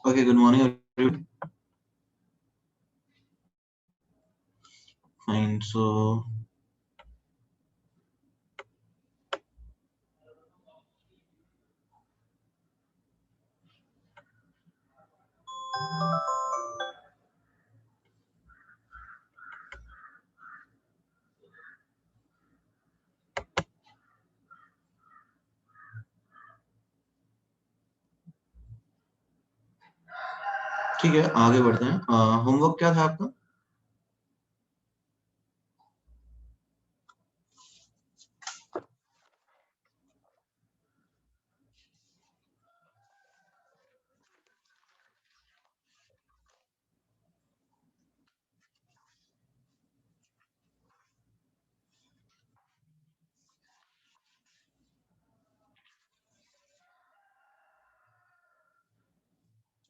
Okay, good morning, everyone. Fine. So, ठीक है, आगे बढ़ते हैं। होमवर्क क्या था आपका?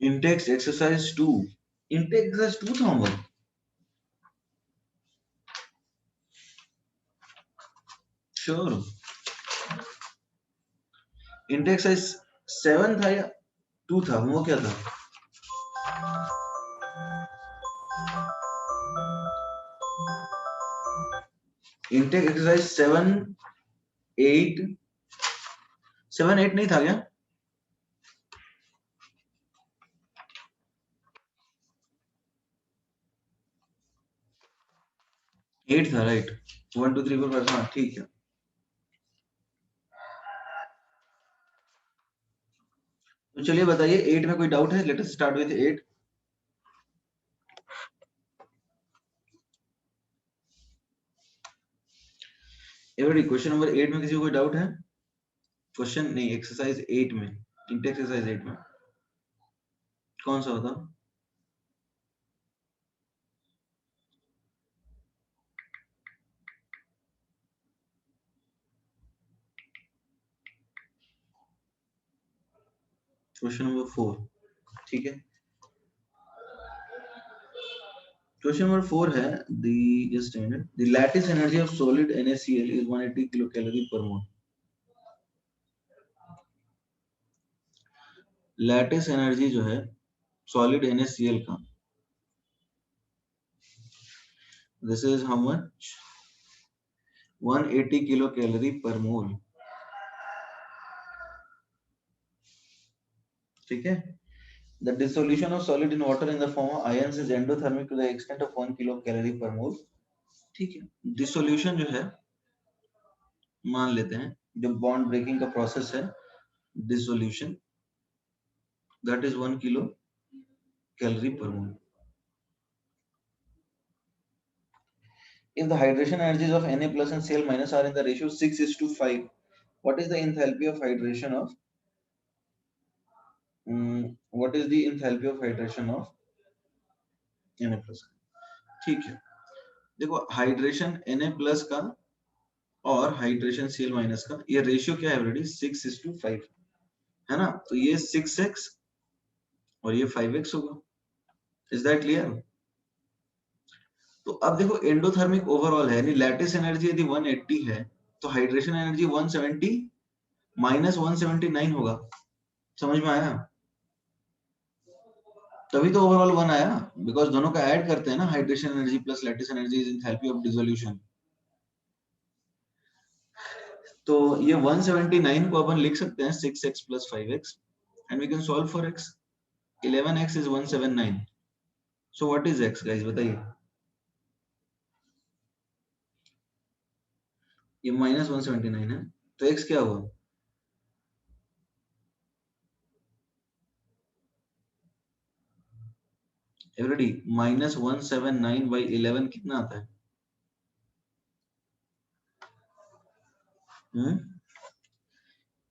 Intex exercise 2। इंटेक्स एक्सरसाइज 2 था होमवर्क। श्योर। इंटेक्स एक्सरसाइज 7 था या 2 था? होमवर्क क्या था? इंटेक्स एक्सरसाइज 7 8 7 8 नहीं था क्या? 8 था, राइट। 1 2 3 4 5। हाँ, ठीक है। तो चलिए बताइए, 8 में कोई डाउट है? Let us start with 8। Everybody, question number 8 में किसी को कोई डाउट है? क्वेश्चन नहीं, एक्सरसाइज 8 में, इंटेक्स एक्सरसाइज 8 में कौन सा होता? Question number 4। ठीक है, क्वेश्चन नंबर 4 है, just a minute, the lattice energy of solid NaCl is 180 kilocalorie per mole. Lattice energy जो है सॉलिड NaCl का, this is how much? 180 kilo calorie पर मोल। ठीक है, the dissolution of solid in water in the form of ions is endothermic to the extent of 1 kilo calorie पर मोल। ठीक है, dissolution जो है, मान लेते हैं जो बॉन्ड ब्रेकिंग का प्रोसेस है, dissolution, that is 1 kilo calorie पर मोल। If the hydration energies of Na plus and Cl minus are in the ratio 6:5, what is the enthalpy of hydration of what is the enthalpy of hydration of Na plus? ठीक है, देखो hydration Na plus का और hydration Cl minus का ये ratio क्या है already? 6:5 है ना? तो ये 6x और ये 5x होगा। Is that clear? तो अब देखो एंडोथर्मिक ओवरऑल है, यानी लैटिस एनर्जी यदि 180 है तो हाइड्रेशन एनर्जी 170 माइनस 179 होगा। समझ में आया? तभी तो ओवरऑल 1 आया, बिकॉज दोनों का ऐड करते हैं ना, hydration energy plus lattice energy is enthalpy of dissolution. तो ये 179 को अपन लिख सकते हैं 6x plus 5x and we can solve for x. 11x is 179. So what is x guys, बताइए? ये माइनस 179 है, तो x क्या हुआ? एवरीडी, माइनस 179 by 11 कितना आता है?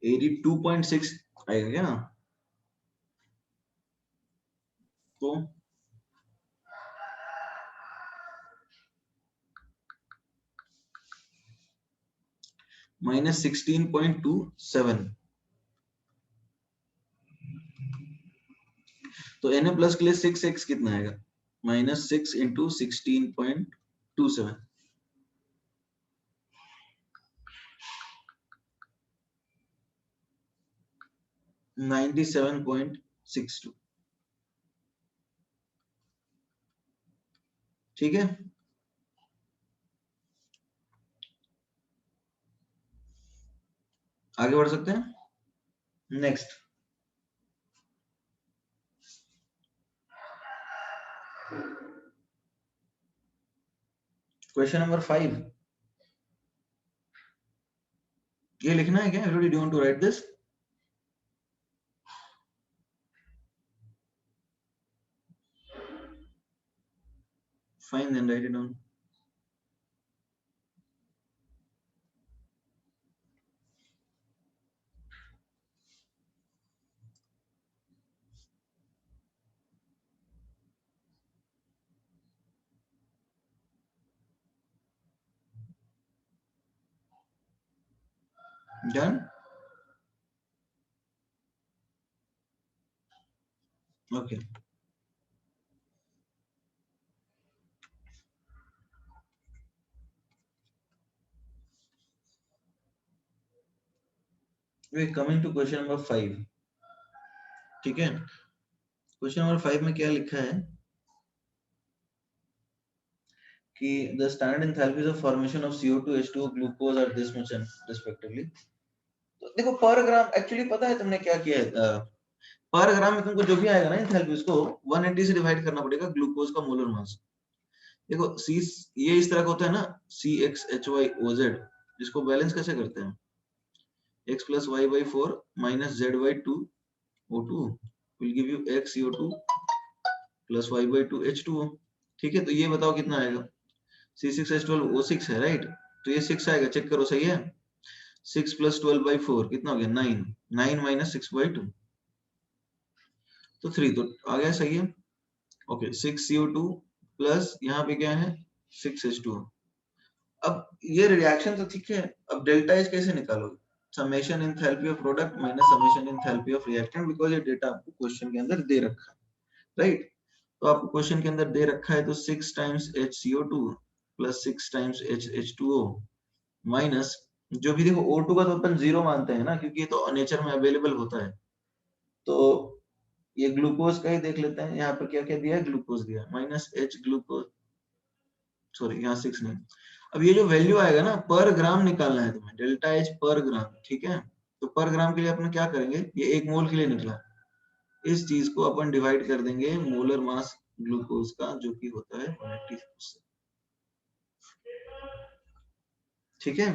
82.6 आएगा क्या? तो माइनस 16.27, तो Na प्लस के लिए 6x कितना आएगा? Minus 6 into 16.27, 97.62। ठीक है, आगे बढ़ सकते हैं। नेक्स्ट क्वेश्चन नंबर 5, ये लिखना है क्या? Everybody do want to write this? Fine, then write it down. Done, okay. We coming to question number 5, ठीक है। क्वेश्चन नंबर 5 में क्या लिखा है कि the standard enthalpies of formation of CO2, H2O, glucose are this much respectively। तो देखो पर ग्राम एक्चुअली पता है तुमने क्या किया है, पर ग्राम में तुमको जो भी आएगा ना एंथैल्पी, उसको 180 से डिवाइड करना पड़ेगा ग्लूकोज का मोलर मास। देखो सी, ये इस तरह का होता है ना, CXHYOZ, जिसको बैलेंस कैसे करते हैं, x plus y by 4 minus z by 2 O2 will give you x CO2 plus y by 2 H2O। ठीक है, तो ये बताओ कितना आएगा? C6H12 O6 है, राइट? तो ये 6 आएगा, चेक करो सही है। 6 plus 12 by 4 कितना हो गया? 9। 9 minus 6 by 2 तो 3, तो आ गया, सही है। ओके, 6 CO2 प्लस यहाँ पे क्या है 6 H2O। अब ये रिएक्शन तो ठीक है, अब डेल्टा एच कैसे निकालोगे? Summation enthalpy of product minus summation enthalpy of reactant, because ये डेटा आपको क्वेश्चन के अंदर दे रखा है, राइट? तो आपको क्वेश्चन के अंदर दे रखा है, तो 6 times HCO2 plus 6 times H2O minus, जो भी देखो O2 का तो अपन 0 मानते हैं ना, क्योंकि ये तो नेचर में अवेलेबल होता है। तो ये ग्लूकोज का ही देख लेते हैं, यहाँ पर क्या क्या दिया है, ग्लूकोज दिया, माइनस H ग्लूकोज, सॉरी यहाँ 6 नहीं। अब ये जो वैल्यू आएगा ना, पर ग्राम निकालना है तुम्हें, डेल्टा एच पर ग्राम, ठीक है। तो पर ग्राम के लिए अपन क्या करेंगे, ये 1 मोल के लिए निकला, इस चीज को अपन डिवाइड कर देंगे मोलर मास ग्लूकोज का, जो कि होता है 180, ठीक है।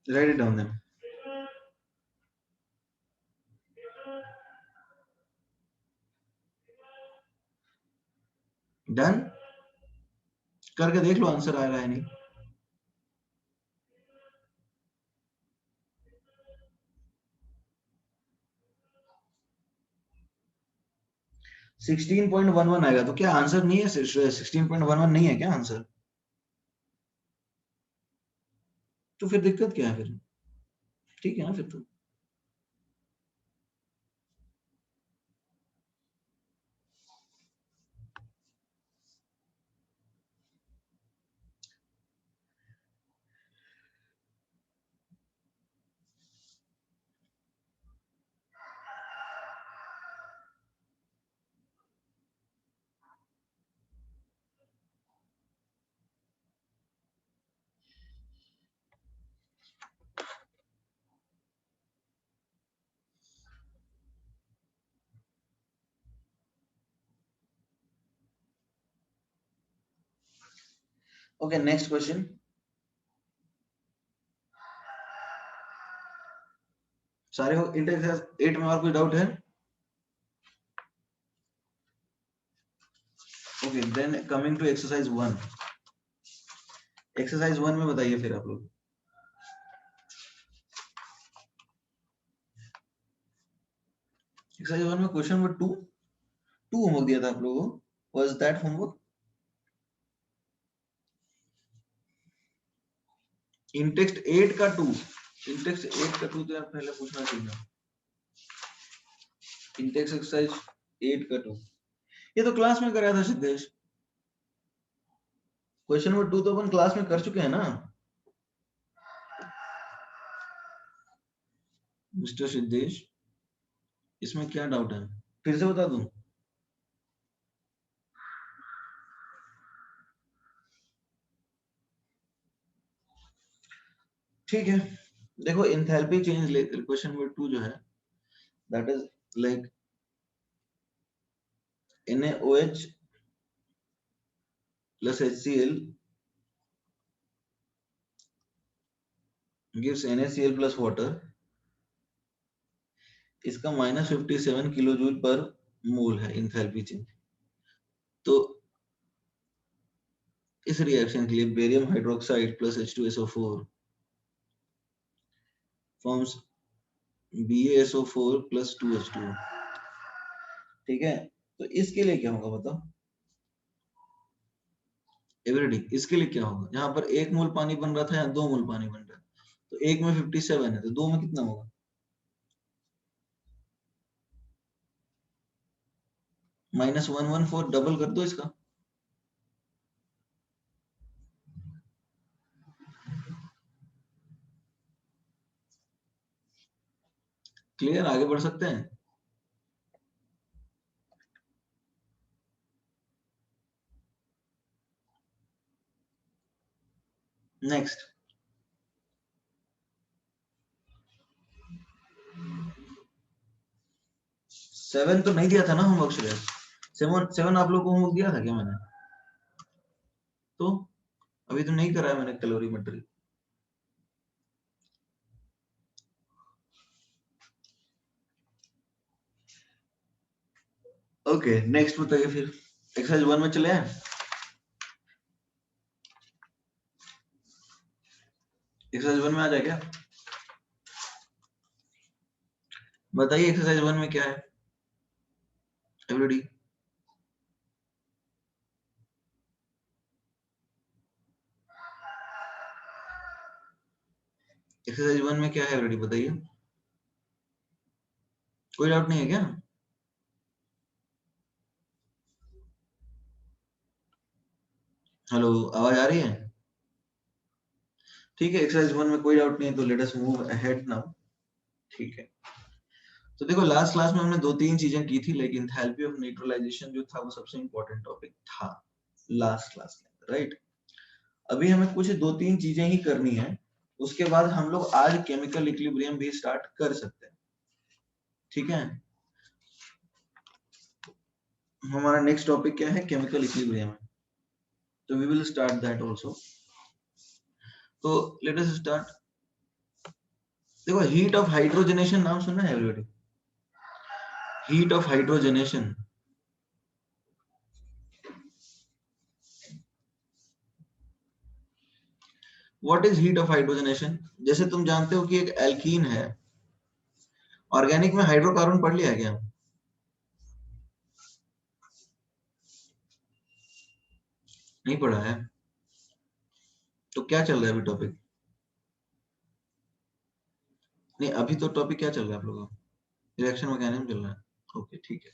Write it down then. Done, करके देख लो आंसर आ रहा है नहीं। 16.11 आएगा, तो क्या आंसर नहीं है? 16.11 नहीं है क्या आंसर? तो फिर दिक्कत क्या है फिर? ठीक है ना फिर तो। Okay, next question. सारे हो इंटेक्स 8 में और कोई डाउट है? Okay, then coming to exercise 1। Exercise 1 में बताइए फिर आप लोग। एक्सरसाइज 1 में क्वेश्चन नंबर 2 होमवर्क दिया था आप लोगों को, वाज दैट होमवर्क? इंटेक्स्ट 8 का 2, इंटेक्स्ट 8 का 2 तो यार पहले पूछना चाहिए। इंटेक्स्ट एक्सरसाइज 8 का 2 ये तो क्लास में कराया था सिद्धेश। क्वेश्चन नंबर 2 तो अपन क्लास में कर चुके हैं ना। मिस्टर सिद्धेश, इसमें क्या डाउट है, फिर से बता दूं? ठीक है, देखो एंथैल्पी चेंज क्वेश्चन नंबर 2 जो है that is like NaOH plus HCl gives NaCl plus water, इसका -57 किलो जूल पर मोल है इंथैल्पी चेंज। तो इस रिएक्शन के लिए barium hydroxide plus H2SO4 forms BaSO4 plus 2H2O। ठीक है, तो इसके लिए क्या होगा बताओ एवरीडी, इसके लिए क्या होगा? यहाँ पर 1 मोल पानी बन रहा था या 2 मोल पानी बन रहा है, तो 1 में 57 है तो 2 में कितना होगा? -114, डबल कर दो इसका। क्लियर, आगे बढ़ सकते हैं? नेक्स्ट 7 तो नहीं दिया था ना होमवर्क से? 7 आप लोगों को होमवर्क दिया था क्या मैंने? तो अभी तो नहीं कराया मैंने कैलोरीमेट्री। ओके नेक्स्ट बताइए फिर, एक्सरसाइज 1 में चले हैं? एक्सरसाइज 1 में आ जाए क्या? बताइए एक्सरसाइज 1 में क्या है एवरीबॉडी? एक्सरसाइज 1 में क्या है एवरीबॉडी बताइए, कोई डाउट नहीं है क्या? हेलो, आवाज आ रही है? ठीक है, एक्सरसाइज 1 में कोई डाउट नहीं है तो let us move ahead now. ठीक है, तो देखो लास्ट क्लास में हमने 2-3 चीजें की थी, लेकिन एंथैल्पी ऑफ न्यूट्रलाइजेशन जो था वो सबसे इंपॉर्टेंट टॉपिक था लास्ट क्लास के अंदर, राइट? अभी हमें कुछ 2-3 चीजें ही करनी है, उसके बाद हम लोग आज केमिकल इक्विलिब्रियम भी स्टार्ट कर सकते हैं। ठीक है, हमारा नेक्स्ट टॉपिक क्या है? केमिकल इक्विलिब्रियम है, तो we will start that also. तो लेट अस स्टार्ट। देखो हीट ऑफ हाइड्रोजनेशन नाम सुना है everybody? Heat of hydrogenation, what is heat of hydrogenation? जैसे तुम जानते हो कि एक एल्कीन है, ऑर्गेनिक में हाइड्रोकार्बन पढ़ लिया है क्या? नहीं पढ़ा है? तो क्या चल रहा है अभी टॉपिक? नहीं अभी तो टॉपिक क्या चल रहा है आप लोगों का? रिएक्शन मैकेनिज्म चल रहा है। ओके ठीक है,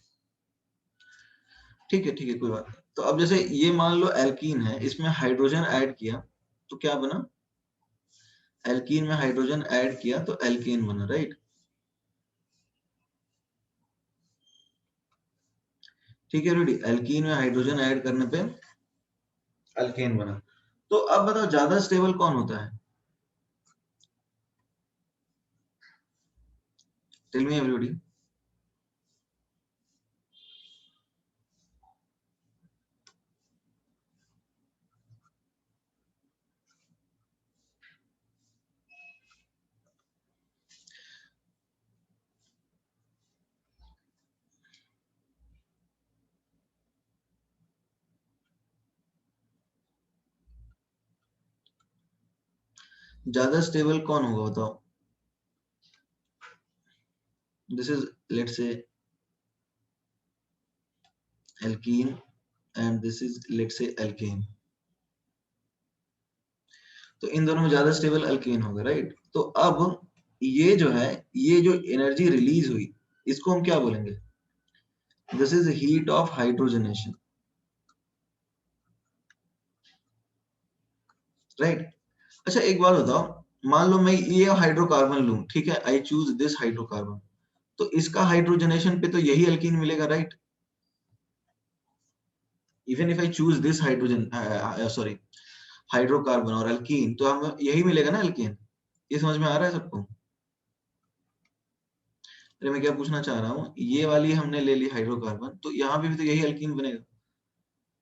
ठीक है, ठीक है, कोई बात नहीं। तो अब जैसे ये मान लो एल्कीन है, इसमें हाइड्रोजन ऐड किया तो क्या बना? एल्कीन में हाइड्रोजन ऐड किया तो एल्केन बना, राइट? ठीक है रेडी, एल्कीन में हाइड्रोजन ऐड करने पे एल्केन बना। तो अब बताओ ज्यादा स्टेबल कौन होता है? Tell me everybody. ज्यादा स्टेबल कौन होगा बताओ? This is let's say alkene and this is let's say alkane. तो इन दोनों में ज्यादा स्टेबल अल्केन होगा, राइट? तो अब ये जो है, ये जो एनर्जी रिलीज हुई इसको हम क्या बोलेंगे? This is heat of hydrogenation, right? अच्छा एक बात बताओ, मान लो मैं ये हाइड्रोकार्बन लूं, ठीक है, आई चूज दिस हाइड्रोकार्बन, तो इसका हाइड्रोजनेशन पे तो यही अल्कीन मिलेगा, right? Even if I choose this hydrogen, sorry, hydrocarbon और अल्कीन, तो हम यही मिलेगा ना अल्कीन। ये समझ में आ रहा है सबको? अरे मैं क्या पूछना चाह रहा हूँ, ये वाली हमने ले ली हाइड्रोकार्बन, तो यहाँ पे भी तो यही अल्कीन बनेगा।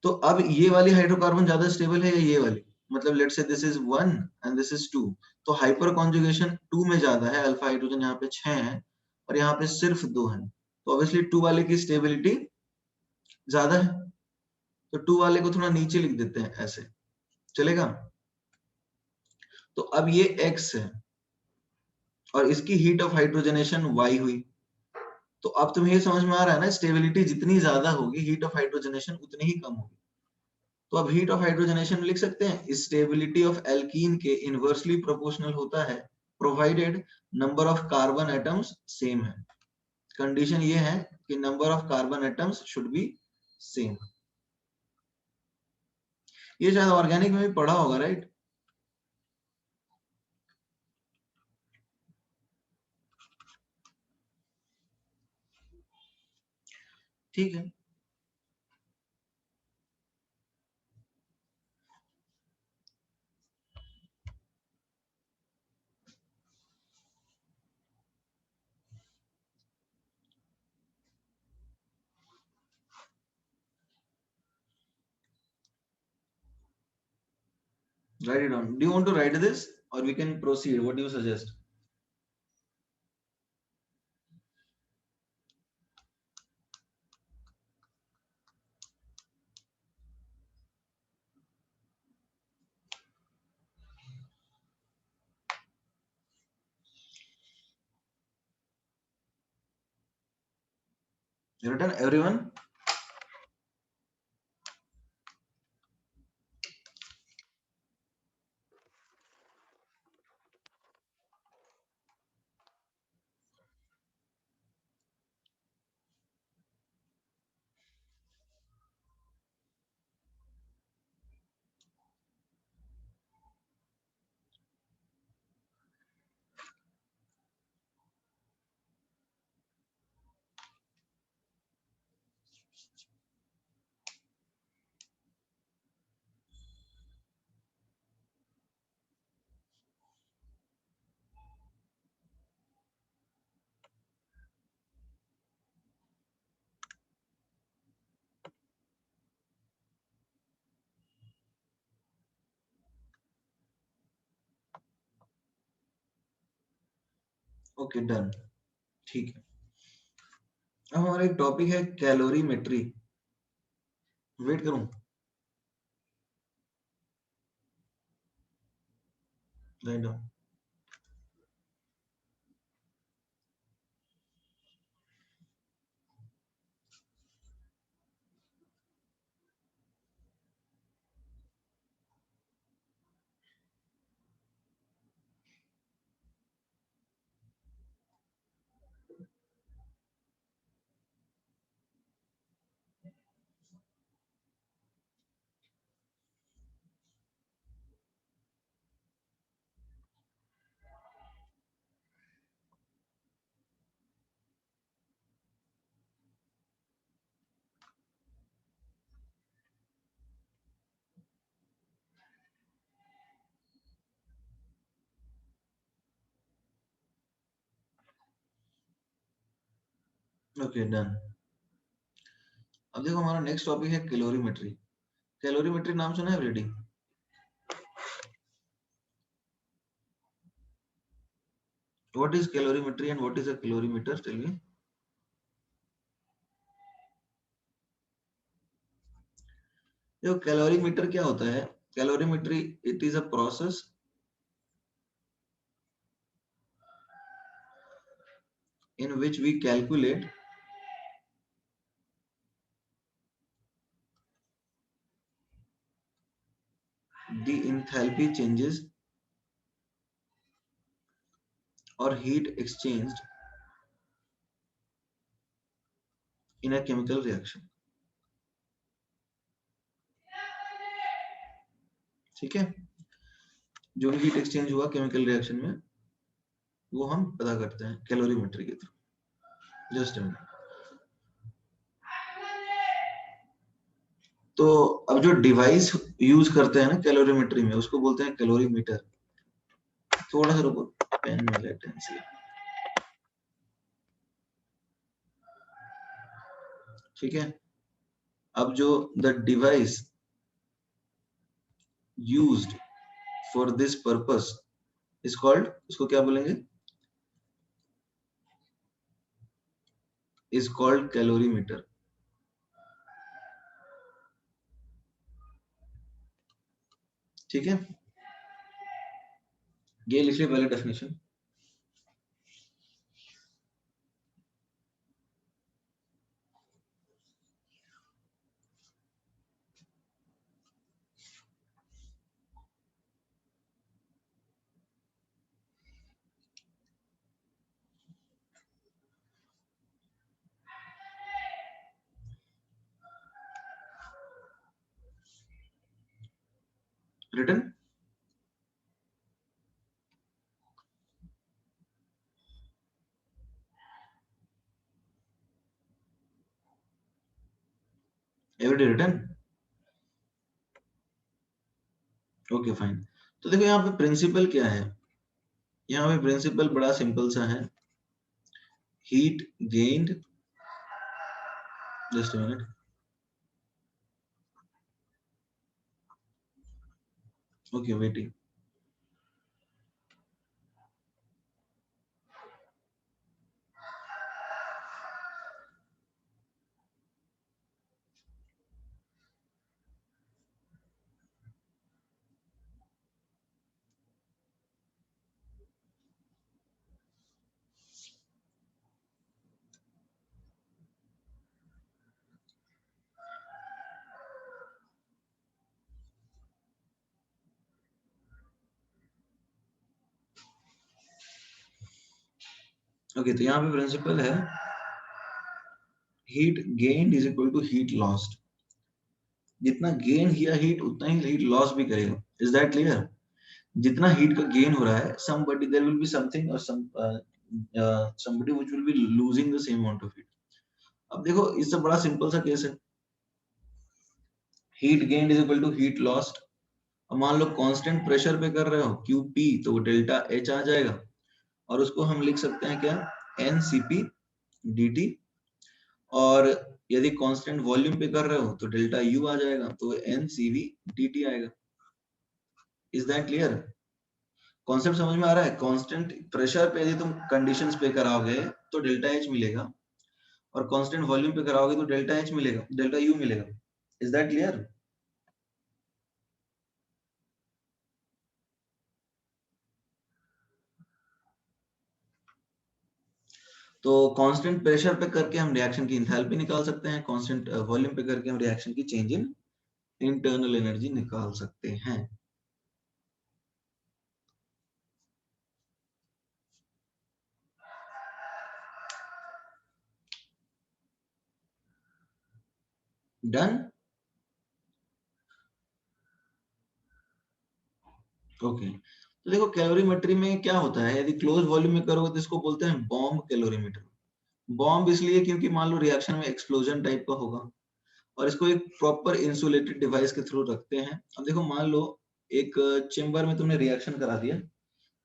तो अब ये वाली हाइड्रोकार्बन ज्यादा स्टेबल है या ये वाली? मतलब let's say this is 1 and this is 2, तो हाइपर कॉन्जुगेशन 2 में ज्यादा है, अल्फा हाइड्रोजन यहाँ पे 6 है और यहाँ पे सिर्फ 2 है, तो ऑब्वियसली 2 वाले की स्टेबिलिटी ज्यादा है, तो 2 वाले को थोड़ा नीचे लिख देते हैं, ऐसे चलेगा? तो अब ये X है और इसकी हीट ऑफ हाइड्रोजनेशन Y हुई, तो अब तुम्हें ये समझ में आ रहा है ना, स्टेबिलिटी जितनी ज्यादा होगी हीट ऑफ हाइड्रोजनेशन उतनी ही कम होगी। तो अब हीट ऑफ हाइड्रोजनेशन लिख सकते हैं, स्टेबिलिटी ऑफ एल्कीन के इनवर्सली प्रोपोर्शनल होता है provided number of carbon atoms same है। कंडीशन ये है कि number of carbon atoms should be same. ये शायद ऑर्गेनिक में भी पढ़ा होगा, राइट? ठीक है, write it down. Do you want to write this or we can proceed? What do you suggest? You written everyone? Okay, done, ठीक है। अब हमारा एक टॉपिक है कैलोरीमेट्री। वेट करूं? Write down. Okay, done. अब देखो हमारा नेक्स्ट टॉपिक है कैलोरीमेट्री। कैलोरीमेट्री नाम सुना है already? What is calorimetry and what is a calorimeter? Tell me. देखो कैलोरीमीटर क्या होता है? Calorimetry, it is a process in which we calculate the enthalpy changes or heat exchanged in a chemical reaction। ठीक है, जो भी heat exchange हुआ chemical reaction में वो हम पता करते हैं कैलोरीमेट्री के थ्रू। Just minute. तो अब जो डिवाइस यूज करते हैं ना कैलोरीमेट्री में उसको बोलते हैं कैलोरीमीटर। थोड़ा सा रुको, पेन में लेटेंसी। ठीक है, अब जो the device used for this purpose is called, इसको क्या बोलेंगे, इज कॉल्ड कैलोरीमीटर। ठीक है, ये लिख लिया पहले definition. Written, everyday written. Okay fine. तो देखो यहाँ पे प्रिंसिपल क्या है, यहाँ पे प्रिंसिपल बड़ा सिंपल सा है, heat gained, just a minute, okay waiting. Okay, तो यहाँ पे प्रिंसिपल है heat gained is equal to heat lost. जितना गेन किया हीट उतना ही हीट लॉस भी करेगा। Is that clear? जितना हीट का गेन हो रहा है, somebody there will be something or somebody which will be losing the same amount of heat। अब देखो इससे बड़ा सिंपल सा केस है, heat gain is equal to heat lost. अब मान लो कांस्टेंट प्रेशर पे कर रहे हो QP, तो डेल्टा H आ जाएगा, और उसको हम लिख सकते हैं क्या, NCP dt। और यदि कांस्टेंट वॉल्यूम पे कर रहे हो तो डेल्टा U आ जाएगा, तो NCV dt आएगा। Is that clear? कॉन्सेप्ट समझ में आ रहा है? कांस्टेंट प्रेशर पे यदि तुम कंडीशंस पे कराओगे तो डेल्टा H मिलेगा, और कांस्टेंट वॉल्यूम पे कराओगे तो डेल्टा H मिलेगा, डेल्टा U मिलेगा। Is that clear? तो कांस्टेंट प्रेशर पे करके हम रिएक्शन की इंथैल्पी निकाल सकते हैं, कांस्टेंट वॉल्यूम पे करके हम रिएक्शन की चेंज इन इंटरनल एनर्जी निकाल सकते हैं। डन? ओके, तो देखो कैलोरीमेट्री में क्या होता है, यदि क्लोज वॉल्यूम में करोगे तो इसको बोलते हैं बॉम्ब कैलोरीमीटर। बॉम्ब इसलिए क्योंकि मान लो रिएक्शन में एक्सप्लोजन टाइप का होगा, और इसको एक प्रॉपर इंसुलेटेड डिवाइस के थ्रू रखते हैं। अब देखो मान लो एक चेम्बर में तुमने रिएक्शन करा दिया,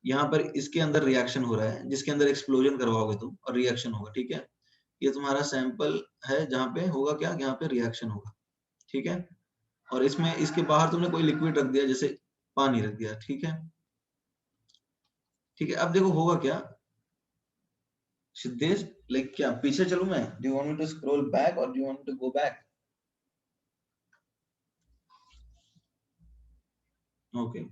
यहाँ पर इसके अंदर रिएक्शन हो रहा है जिसके अंदर एक्सप्लोजन करवाओगे तुम और रिएक्शन होगा। ठीक है, ये तुम्हारा सैंपल है जहाँ पे होगा क्या, यहाँ पे रिएक्शन होगा। ठीक है, और इसमें इसके बाहर तुमने कोई लिक्विड रख दिया, जैसे पानी रख दिया। ठीक है, ठीक है, अब देखो होगा क्या सिद्धेश, लाइक क्या पीछे चलूं मैं, do you want me to scroll back और do you want to go back? Okay,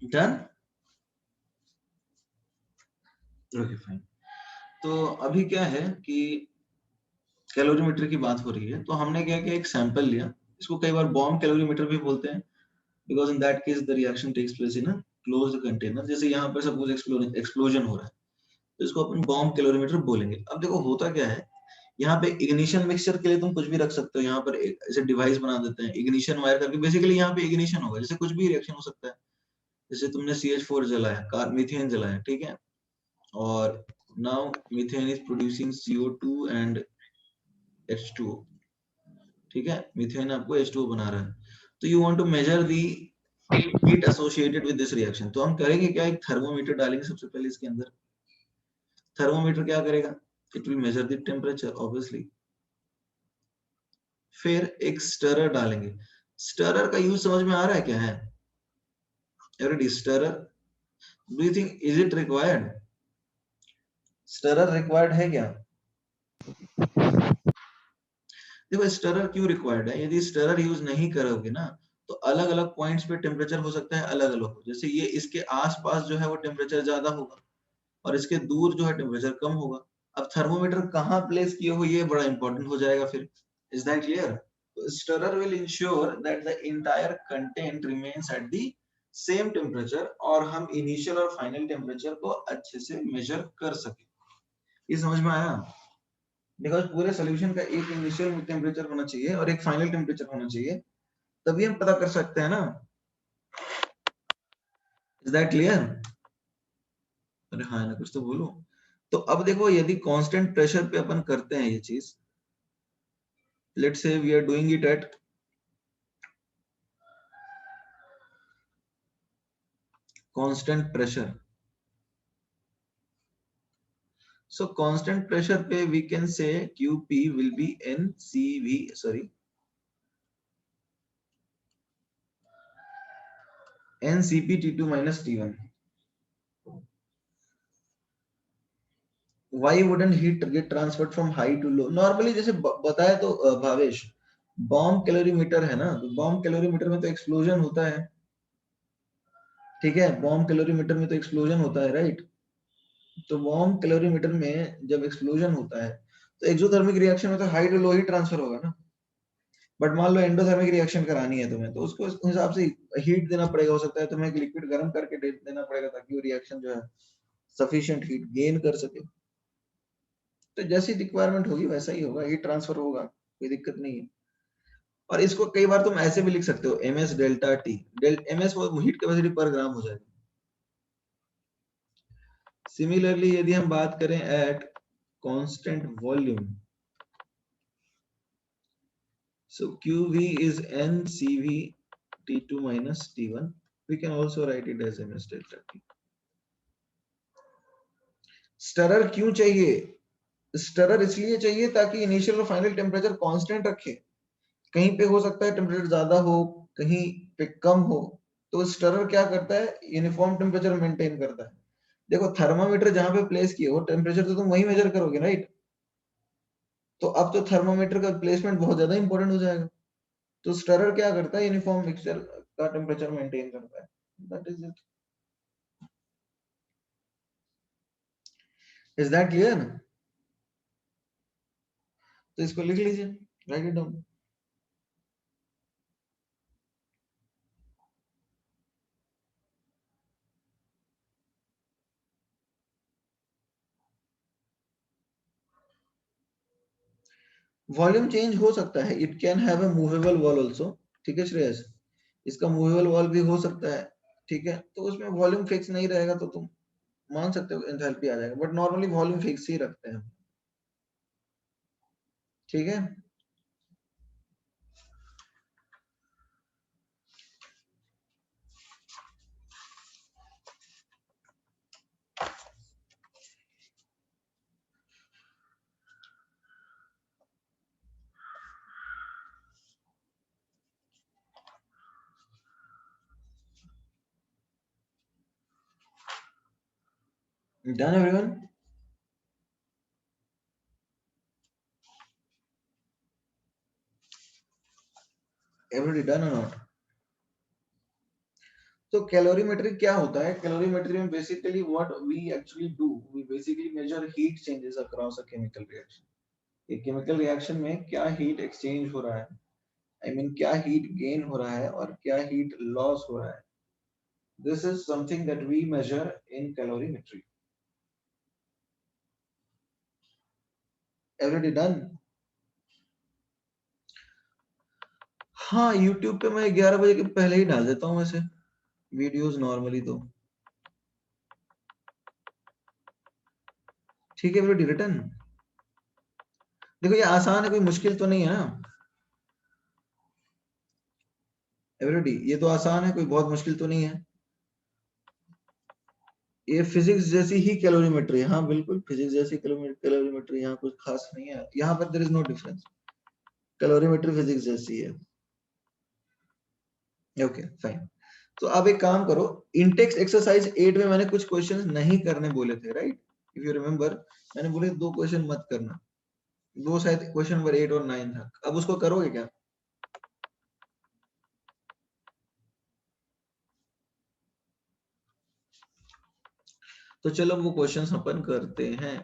done, okay fine. तो अभी क्या है कि कैलोरीमीटर की बात हो रही है, तो हमने क्या किया, एक सैंपल लिया, इसको कई बार बॉम्ब कैलोरीमीटर भी बोलते हैं, because in that case the reaction takes place in a closed container. जैसे यहाँ पर सपोज एक्सप्लोजन हो रहा है, तो इसको अपन बॉम्ब कैलोरीमीटर बोलेंगे। अब देखो होता क्या है, यहाँ पे इग्निशन मिक्सचर के लिए तुम कुछ भी रख सकते हो, यहाँ पर ऐसे डिवाइस बना देते हैं इग्निशन वायर करके, बेसिकली यहाँ पे इग्निशन होगा, जैसे कुछ भी रिएक्शन हो सकता है। जैसे तुमने CH4 जलाया, कार मीथेन जलाया, ठीक है, और now methane is producing CO2 and H2O, ठीक है, मीथेन आपको H2O बना रहा है, तो you want to measure the heat associated with this reaction. तो हम करेंगे क्या, एक थर्मोमीटर डालेंगे सबसे पहले इसके अंदर। थर्मोमीटर क्या करेगा, it will measure the temperature obviously. फिर एक स्टरर डालेंगे। स्टरर का यूज समझ में आ रहा है क्या है, every day? Stirrer, do you think is it required? Stirrer required है क्या? देखो स्टरर क्यों रिक्वायर्ड है, यदि स्टरर यूज नहीं करोगे ना, तो अलग अलग पॉइंट्स पे टेम्परेचर हो सकता है अलग अलग हो। जैसे ये इसके आसपास जो है वो टेम्परेचर ज्यादा होगा, और इसके दूर जो है टेम्परेचर कम होगा। अब थर्मोमीटर कहाँ प्लेस किए हो ये बड़ा इंपॉर्टेंट हो जाएगा फिर। Is that clear? Stirrer will ensure that the entire content remains at the same temperature, और हम इनिशियल और फाइनल टेम्परेचर को अच्छे से मेजर कर सके। ये समझ में आया? बिकॉज पूरे सोल्यूशन का एक इनिशियल टेम्परेचर होना चाहिए और एक फाइनल टेम्परेचर होना चाहिए, तभी हम पता कर सकते हैं ना। Is that clear? अरे हाँ ना, कुछ तो बोलो। तो अब देखो, यदि कांस्टेंट प्रेशर पे अपन करते हैं ये चीज, let's say we are doing it at constant pressure. So constant pressure पे we can say QP will be NCV, sorry, NCP T2 minus T1. Why wouldn't heat get transferred from high to low? Normally जैसे बताया तो Bhavesh, bomb calorimeter है ना, तो bomb calorimeter में तो explosion होता है, ठीक है, बॉम्ब कैलोरीमीटर में तो एक्सप्लोजन होता है, राइट? तो बॉम्ब कैलोरीमीटर में जब एक्सप्लोजन होता है, तो एक्सोथर्मिक रिएक्शन में तो हाई टू लो ही ट्रांसफर होगा ना। बट मान लो एंडोथर्मिक रिएक्शन करानी है तुम्हें, तो उसको उस हिसाब से हीट देना पड़ेगा। हो सकता है तुम्हें एक लिक्विड गर्म करके देना पड़ेगा, ताकि वो रिएक्शन जो है सफिशिएंट हीट गेन कर सके। तो जैसी रिक्वायरमेंट होगी वैसा ही होगा, हीट ट्रांसफर होगा, कोई दिक्कत नहीं है। और इसको कई बार तुम ऐसे भी लिख सकते हो, MS डेल्टा टी। MS वो हीट कैपेसिटी पर ग्राम हो जाएगा। सिमिलरली यदि हम बात करें at constant volume, so QV is NCV T2 minus T1. We can also write it as MS delta T. Stirrer क्यों चाहिए? स्टरर इसलिए चाहिए ताकि इनिशियल और फाइनल टेम्परेचर कांस्टेंट रखे। कहीं पे हो सकता है टेम्परेचर ज्यादा हो, कहीं पे कम हो, तो स्टरर क्या करता है, यूनिफॉर्म टेम्परेचर मेंटेन करता है। देखो थर्मामीटर जहां पे प्लेस किए हो, टेम्परेचर तो तुम वही मेजर करोगे, राइट? तो अब तो थर्मामीटर का प्लेसमेंट बहुत ज्यादा इंपॉर्टेंट हो जाएगा। तो स्टरर क्या करता है, यूनिफॉर्म मिक्सचर का टेम्परेचर मेंटेन करता है। That is it. Is that clear? तो इसको लिख लीजिए, right it down. Volume change हो सकता है, it can have a movable wall also, ठीक है श्रेयस, इसका मूवेबल वॉल भी हो सकता है, ठीक है। तो उसमें वॉल्यूम फिक्स नहीं रहेगा, तो तुम मान सकते हो एंथैल्पी आ जाएगा, बट नॉर्मली वॉल्यूम फिक्स ही रखते हैं, ठीक है। Done everyone? एवरीबॉडी डन और नॉट? तो कैलोरीमेट्री क्या होता है? कैलोरीमेट्री में basically what we actually do, we basically measure heat changes across a chemical reaction. एक केमिकल रिएक्शन में क्या हीट एक्सचेंज हो रहा है, आई मीन क्या हीट गेन हो रहा है और क्या हीट लॉस हो रहा है। This is something that we measure in calorimetry. Everybody done? हाँ, यूट्यूब पे मैं 11 बजे के पहले ही डाल देता हूँ वैसे वीडियोस नॉर्मली तो। ठीक है एवरीबॉडी रिटर्न? देखो ये आसान है, कोई मुश्किल तो नहीं है ना एवरीबॉडी? ये तो आसान है, कोई बहुत मुश्किल तो नहीं है। ये फिजिक्स जैसी ही कैलोरीमेट्री है। हाँ बिल्कुल फिजिक्स जैसी कैलोरीमेट्री, यहाँ कुछ खास नहीं है, यहाँ पर there is no difference. Calorimetry physics जैसी है। Okay fine. तो अब एक काम करो, इंटेक्स एक्सरसाइज 8 में मैंने कुछ क्वेश्चंस नहीं करने बोले थे, राइट? इफ यू रिमेंबर, मैंने बोले 2 क्वेश्चन मत करना। वो शायद क्वेश्चन नंबर 8 और 9 था। अब उसको करोगे क्या? तो चलो वो क्वेश्चंस अपन करते हैं।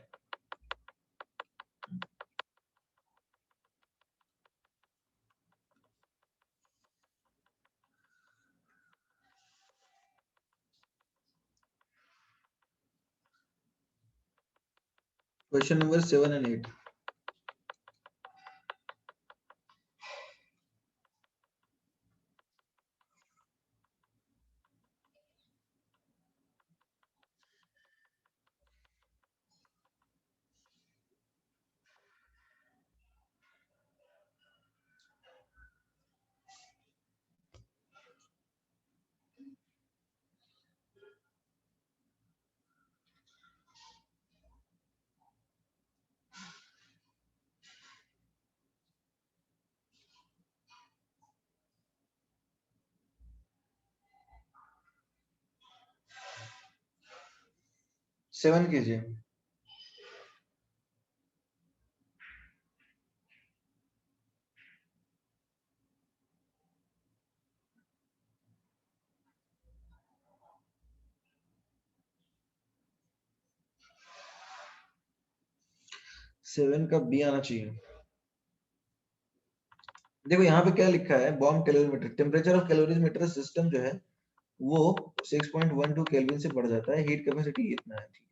Question number 7 and 8। 7 कीजिए। 7 का बी आना चाहिए। देखो यहाँ पे क्या लिखा है, bomb calorimeter, temperature of calorimeter system जो है वो 6.12 केल्विन से बढ़ जाता है, हीट कैपेसिटी इतना है, ठीक है।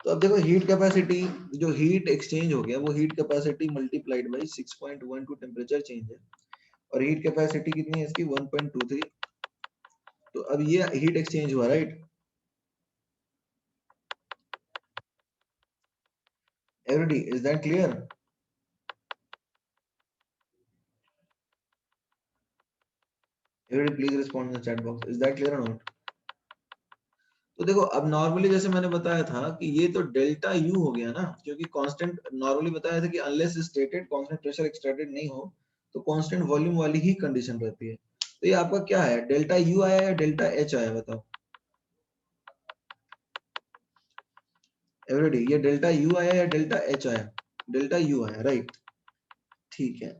तो अब देखो हीट कैपेसिटी, जो हीट एक्सचेंज हो गया वो heat capacity multiplied by 6.12 temperature change है, और हीट कैपेसिटी कितनी है इसकी 1.23। तो अब ये हीट एक्सचेंज हुआ, right? Everybody is that clear? Everybody please respond in the chat box, is that clear और नॉट? तो देखो अब नॉर्मली जैसे मैंने बताया था कि ये तो डेल्टा यू हो गया ना, क्योंकि कांस्टेंट नॉर्मली बताया था कि unless stated constant pressure extracted नहीं हो तो कांस्टेंट वॉल्यूम वाली ही कंडीशन रहती है। तो ये आपका क्या है, डेल्टा यू आया या डेल्टा एच आया बताओ एवरीबॉडी? ये डेल्टा यू आया या डेल्टा एच आया? डेल्टा यू आया, राइट? ठीक है।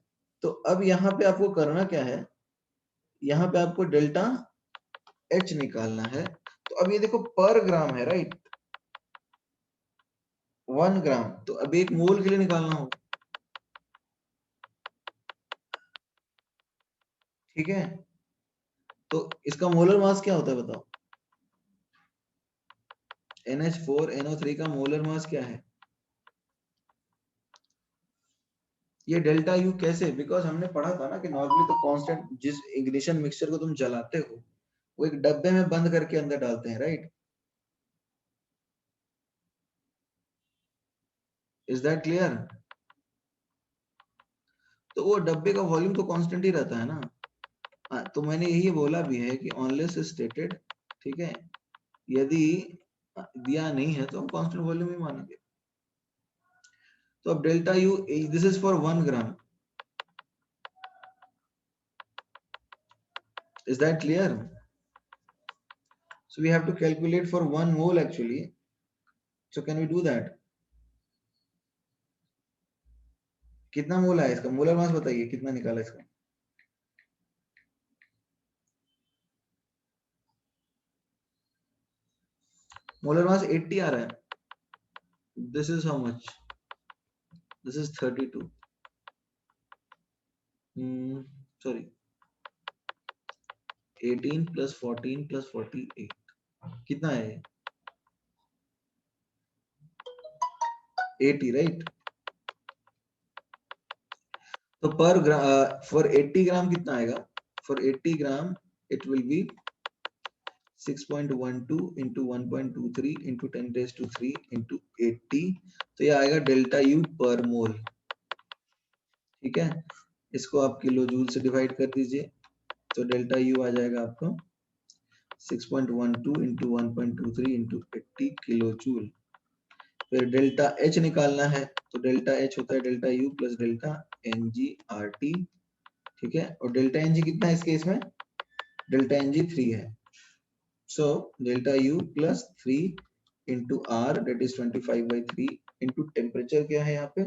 तो अब यहाँ पे आपको करना क्या है, यहाँ पे आपको डेल्टा एच निकालना है। तो अब ये देखो पर ग्राम है, राइट? 1 ग्राम, तो अब 1 मोल के लिए निकालना होगा, ठीक है? तो इसका मोलर मास क्या होता है बताओ? NH4NO3 का मोलर मास क्या है? ये डेल्टा यू कैसे? बिकॉज हमने पढ़ा था ना कि नॉर्मली तो कांस्टेंट, जिस इग्निशन मिक्सचर को तुम जलाते हो वो एक डब्बे में बंद करके अंदर डालते हैं, राइट? Is that clear? तो वो डब्बे का वॉल्यूम तो कांस्टेंट ही रहता है ना। हाँ, तो मैंने यही बोला भी है कि ऑनलेस स्टेटेड, ठीक है, यदि दिया नहीं है तो हम कांस्टेंट वॉल्यूम ही मानेंगे। तो अब delta U, this is for 1 gram, is that clear? So we have to calculate for 1 mole actually, so can we do that? कितना मोल है इसका, मोलर मास बताइए कितना निकाला इसका? मोलर मास 80 आ रहा है. This is how much? This is 32. Sorry, 18 plus 14 plus 48 कितना है? 80, right? तो पर for 80 ग्राम कितना आएगा? For 80 gram it will be 6.12 into 1.23 into 10 raised to 3 into 80. तो ये आएगा डेल्टा यू पर मोल. ठीक है, इसको आप किलो जूल से डिवाइड कर दीजिए, तो डेल्टा यू आ जाएगा आपको 6.12 into 1.23 into 80 किलो जूल. फिर डेल्टा एच निकालना है, तो डेल्टा एच होता है delta U plus delta N G R T. ठीक है, और डेल्टा एन जी कितना है इस केस में? डेल्टा एन जी 3 है. So delta U plus 3 into R that is 25/3 into temperature क्या है यहाँ पे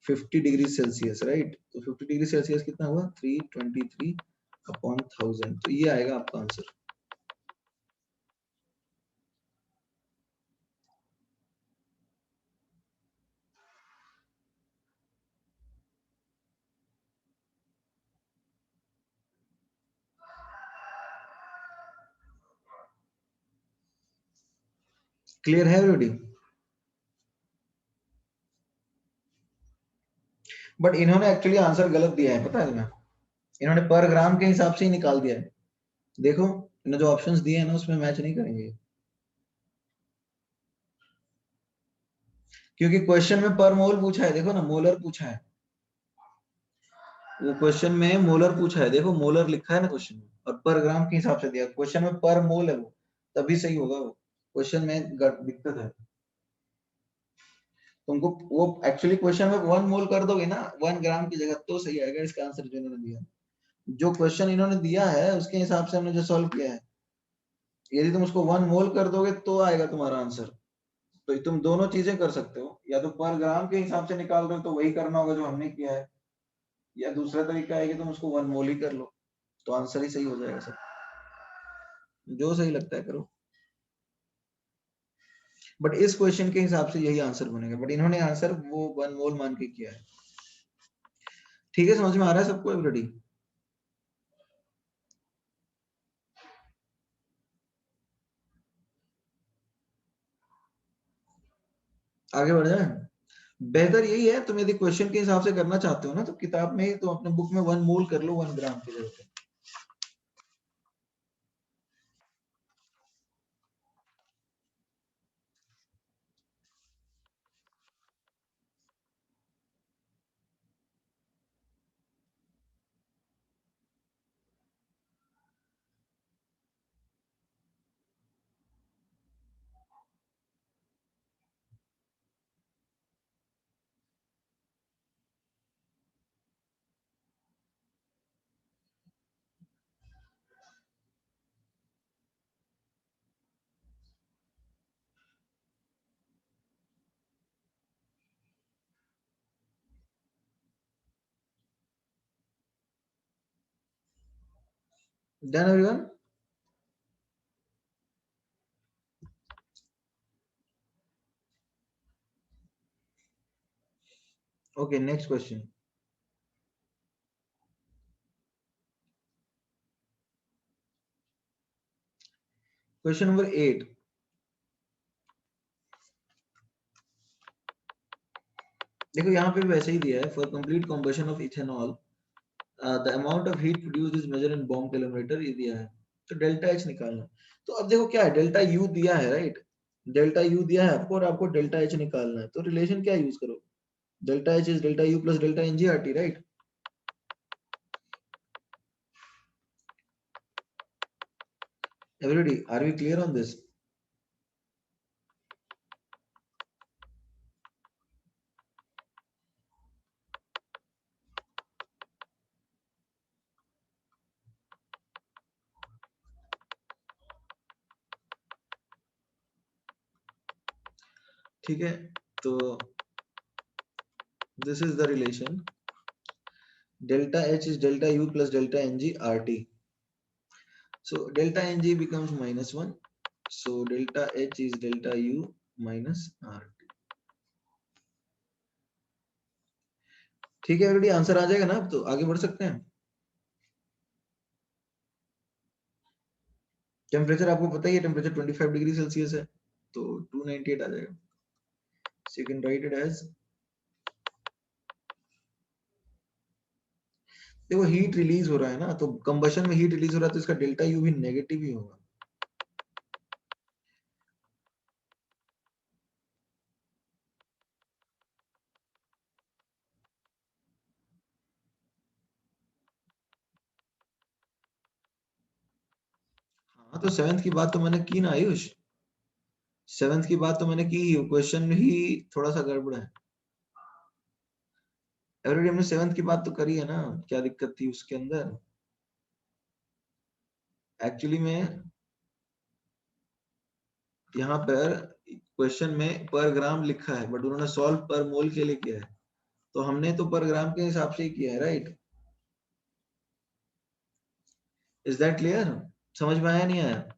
50 डिग्री सेल्सियस, राइट? तो 50 डिग्री सेल्सियस कितना हुआ 323/1000. तो ये आएगा आपका आंसर. क्लियर है एवरीबॉडी? बट इन्होंने एक्चुअली आंसर गलत दिया है, पता है तुम्हें? इन्होंने पर ग्राम के हिसाब से ही निकाल दिया है. देखो इन्होंने जो ऑप्शंस दिए हैं ना उसमें मैच नहीं करेंगे, क्योंकि क्वेश्चन में पर मोल पूछा है. देखो ना, मोलर पूछा है, वो क्वेश्चन में मोलर पूछा है. देखो मोलर लिखा है ना क्वेश्चन में, और पर ग्राम के हिसाब से दिया. क्वेश्चन में पर मोल है, वो तभी सही होगा. वो क्वेश्चन में दिक्कत है. तुमको वो एक्चुअली क्वेश्चन में 1 मोल कर दोगे ना 1 ग्राम की जगह, तो सही आएगा इसका आंसर जो इन्होंने दिया. जो क्वेश्चन इन्होंने दिया है उसके हिसाब से हमने जो सॉल्व किया है, यदि तुम उसको 1 मोल कर दोगे तो आएगा तुम्हारा आंसर. तो तुम दोनों चीजें कर सकते हो, या तो पर ग्राम के हिसाब से निकाल दो, तो वही करना होगा जो हमने किया है, या दूसरा तरीका है कि तुम उसको 1 मोल ही कर लो, तो आंसर ही सही हो जाएगा. सब जो सही लगता है करो. बट इस क्वेश्चन के हिसाब से यही आंसर बनेगा, बट इन्होंने आंसर वो 1 मोल मान के किया है. ठीक है, समझ में आ रहा है सबको एवरीबॉडी? आगे बढ़ जाए. बेहतर यही है, तुम यदि क्वेश्चन के हिसाब से करना चाहते हो ना, तो किताब में ही तो अपने बुक में 1 मोल कर लो 1 ग्राम की जगह पे. Done everyone? Okay, next question. Question number 8. देखो यहाँ पे भी वैसे ही दिया है. For complete combustion of ethanol the amount of heat produced is measure in bomb calorimeter, ये दिया है. तो डेल्टा एच निकालना. तो अब देखो क्या है, डेल्टा यू दिया है, राइट? डेल्टा यू दिया है आपको, और आपको डेल्टा एच निकालना है. तो रिलेशन क्या यूज करो? Delta H is delta U plus delta N G R T, right? Everybody are we clear on this? ठीक है, तो this is the relation delta h is delta u plus delta ng rt. So delta ng becomes -1, So delta H is delta U minus RT. ठीक है already answer आ जाएगा ना, अब तो आगे बढ़ सकते हैं। टेम्परेचर आपको पता ही है, टेम्परेचर 25 डिग्री सेल्सियस है, तो 298 आ जाएगा। So you can write it as, देखो हीट रिलीज हो रहा है ना, तो कंबशन में हीट रिलीज हो रहा है, तो इसका डेल्टा यू भी नेगेटिव ही होगा। हाँ तो सेवेंथ की बात तो मैंने की ना आयुष, सेवेंथ की बात तो मैंने की, क्वेश्चन ही थोड़ा सा गड़बड़ है। ऑलरेडी हमने सेवेंथ की बात तो करी है ना, क्या दिक्कत थी उसके अंदर। एक्चुअली में यहाँ पर क्वेश्चन में पर ग्राम लिखा है, बट उन्होंने सॉल्व पर मोल के लिए किया है, तो हमने तो पर ग्राम के हिसाब से ही किया है, राइट। Is that clear? समझ में आया नहीं आया?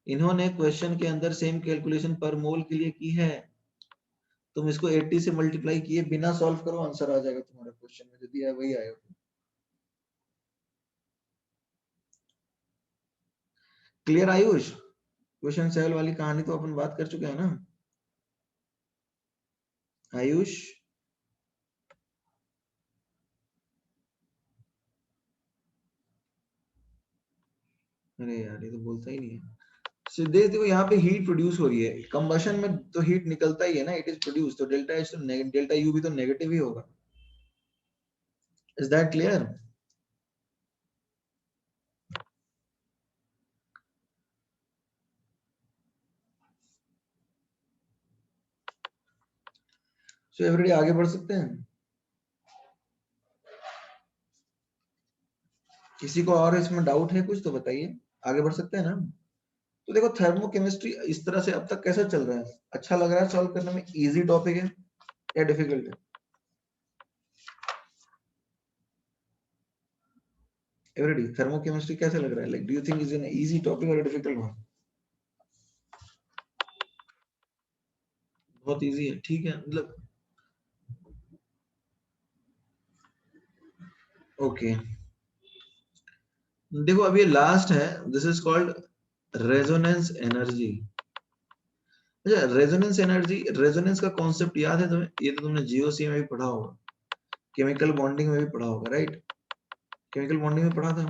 इन्होंने क्वेश्चन के अंदर सेम कैलकुलेशन पर मोल के लिए की है, तुम इसको 80 से मल्टीप्लाई किए बिना सॉल्व करो, आंसर आ जाएगा तुम्हारा क्वेश्चन में, जो दिया है वही आएगा। क्लियर आयुष? क्वेश्चन 7 वाली कहानी तो अपन बात कर चुके हैं ना आयुष? अरे यार ये तो बोलता ही नहीं है। सीधे देखो यहाँ पे हीट प्रोड्यूस हो रही है, कंबशन में तो हीट निकलता ही है ना, इट इज प्रोड्यूस, तो डेल्टा एच तो डेल्टा यू भी तो नेगेटिव ही होगा। Is that clear? So everyday आगे बढ़ सकते हैं। किसी को और इसमें डाउट है कुछ तो बताइए, आगे बढ़ सकते हैं ना। तो देखो थर्मोकेमिस्ट्री इस तरह से अब तक कैसा चल रहा है, अच्छा लग रहा है सॉल्व करने में, इजी टॉपिक है या डिफिकल्ट है? एवरीडी थर्मोकेमिस्ट्री कैसे लग रहा है, like do you think is an easy topic और डिफिकल्ट वन? बहुत इजी है, ठीक है, मतलब ओके। देखो अब ये लास्ट है, this is called resonance energy. अच्छा रेजोनेंस एनर्जी, रेजोनेंस का कॉन्सेप्ट याद है तुम्हें? ये तो तुमने जीओसी में भी पढ़ा होगा, केमिकल बॉन्डिंग में भी पढ़ा होगा, राइट। केमिकल बॉन्डिंग में पढ़ा था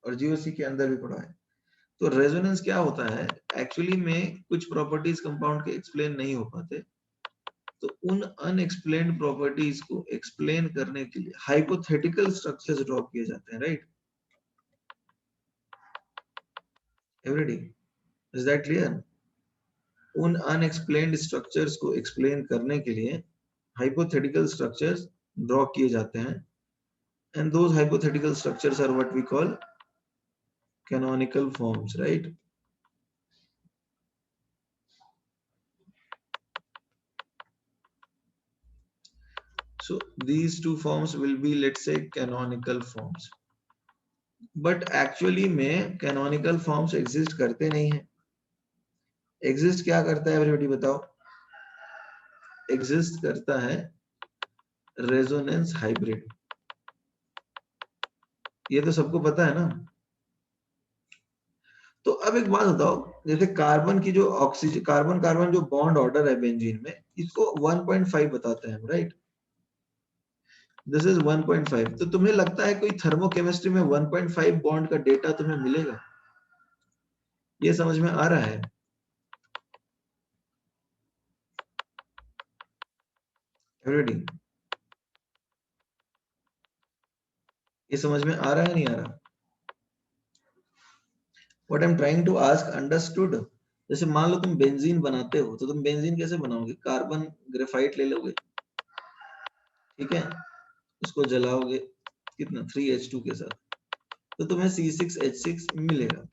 और जीओसी के अंदर भी पढ़ा है। तो रेजोनेंस क्या होता है, एक्चुअली में कुछ प्रॉपर्टीज कंपाउंड के एक्सप्लेन नहीं हो पाते, तो उन अनएक्सप्लेन्ड प्रॉपर्टीज को एक्सप्लेन करने के लिए हाइपोथेटिकल स्ट्रक्चर्स ड्रॉ किए जाते हैं, right. Every day is that clear? उन अनएक्सप्लेन्ड स्ट्रक्चर्स को एक्सप्लेन करने के लिए हाइपोथेटिकल स्ट्रक्चर्स ड्रॉ किए जाते हैं, and those hypothetical structures are what we call canonical forms, right? So these two forms will be, let's say, canonical forms, but actually में canonical forms exist करते नहीं है। exist क्या करता है everybody बताओ? exist करता है resonance hybrid, ये तो सबको पता है ना। तो अब एक बात बताओ, जैसे कार्बन की जो ऑक्सीजन कार्बन कार्बन जो बॉन्ड ऑर्डर है बेंजीन में, इसको 1.5 बताते हैं, राइट। दिस इज 1.5, तो तुम्हें लगता है कोई थर्मोकेमिस्ट्री में 1.5 बॉन्ड का डेटा तुम्हें मिलेगा? ये समझ में आ रहा है? एवरीबॉडी ये समझ में आ रहा है नहीं आ रहा? What I am trying to ask, understood? जैसे मान लो तुम बेंजीन बनाते हो, तो तुम बेंजीन कैसे बनाओगे? कार्बन ग्रेफाइट ले लोगे, ठीक है, उसको जलाओगे कितना 3H2 के साथ, तो तुम्हें C6H6 मिलेगा।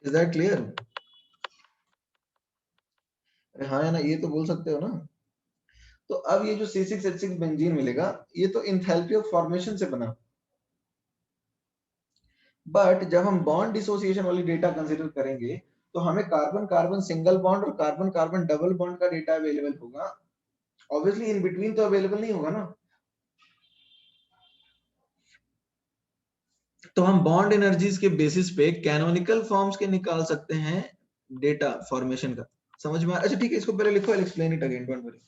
Is that clear? हाँ है ना, ये तो बोल सकते हो ना। तो अब ये जो C6H6 बेंजीन मिलेगा, ये तो इंथैल्पी ऑफ फॉर्मेशन से बना, बट जब हम बॉन्ड डिसोसिएशन वाली डेटा कंसिडर करेंगे तो हमें कार्बन कार्बन सिंगल बॉन्ड और कार्बन कार्बन डबल बॉन्ड का डेटा अवेलेबल होगा। ऑब्वियसली इन बिटवीन तो अवेलेबल नहीं होगा ना। तो हम बॉन्ड एनर्जीज के बेसिस पे कैनोनिकल फॉर्म्स के निकाल सकते हैं डेटा फॉर्मेशन का। समझ में अच्छा ठीक है, इसको पहले लिखो, I explain it again, don't worry.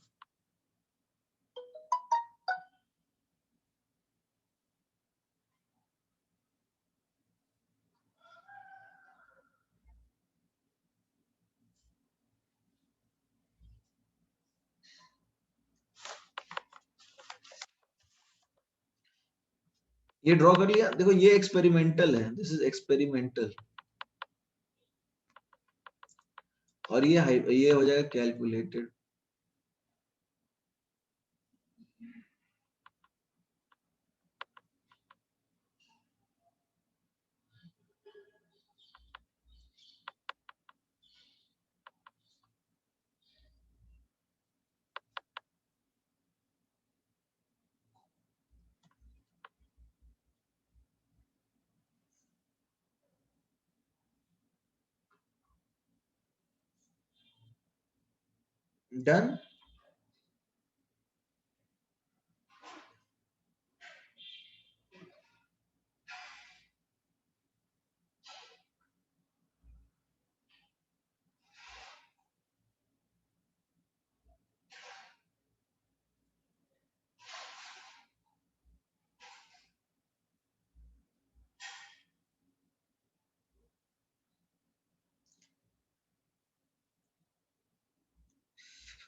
ये ड्रॉ कर लिया, देखो ये एक्सपेरिमेंटल है, दिस इज एक्सपेरिमेंटल, और ये हो जाएगा कैलकुलेटेड। डन।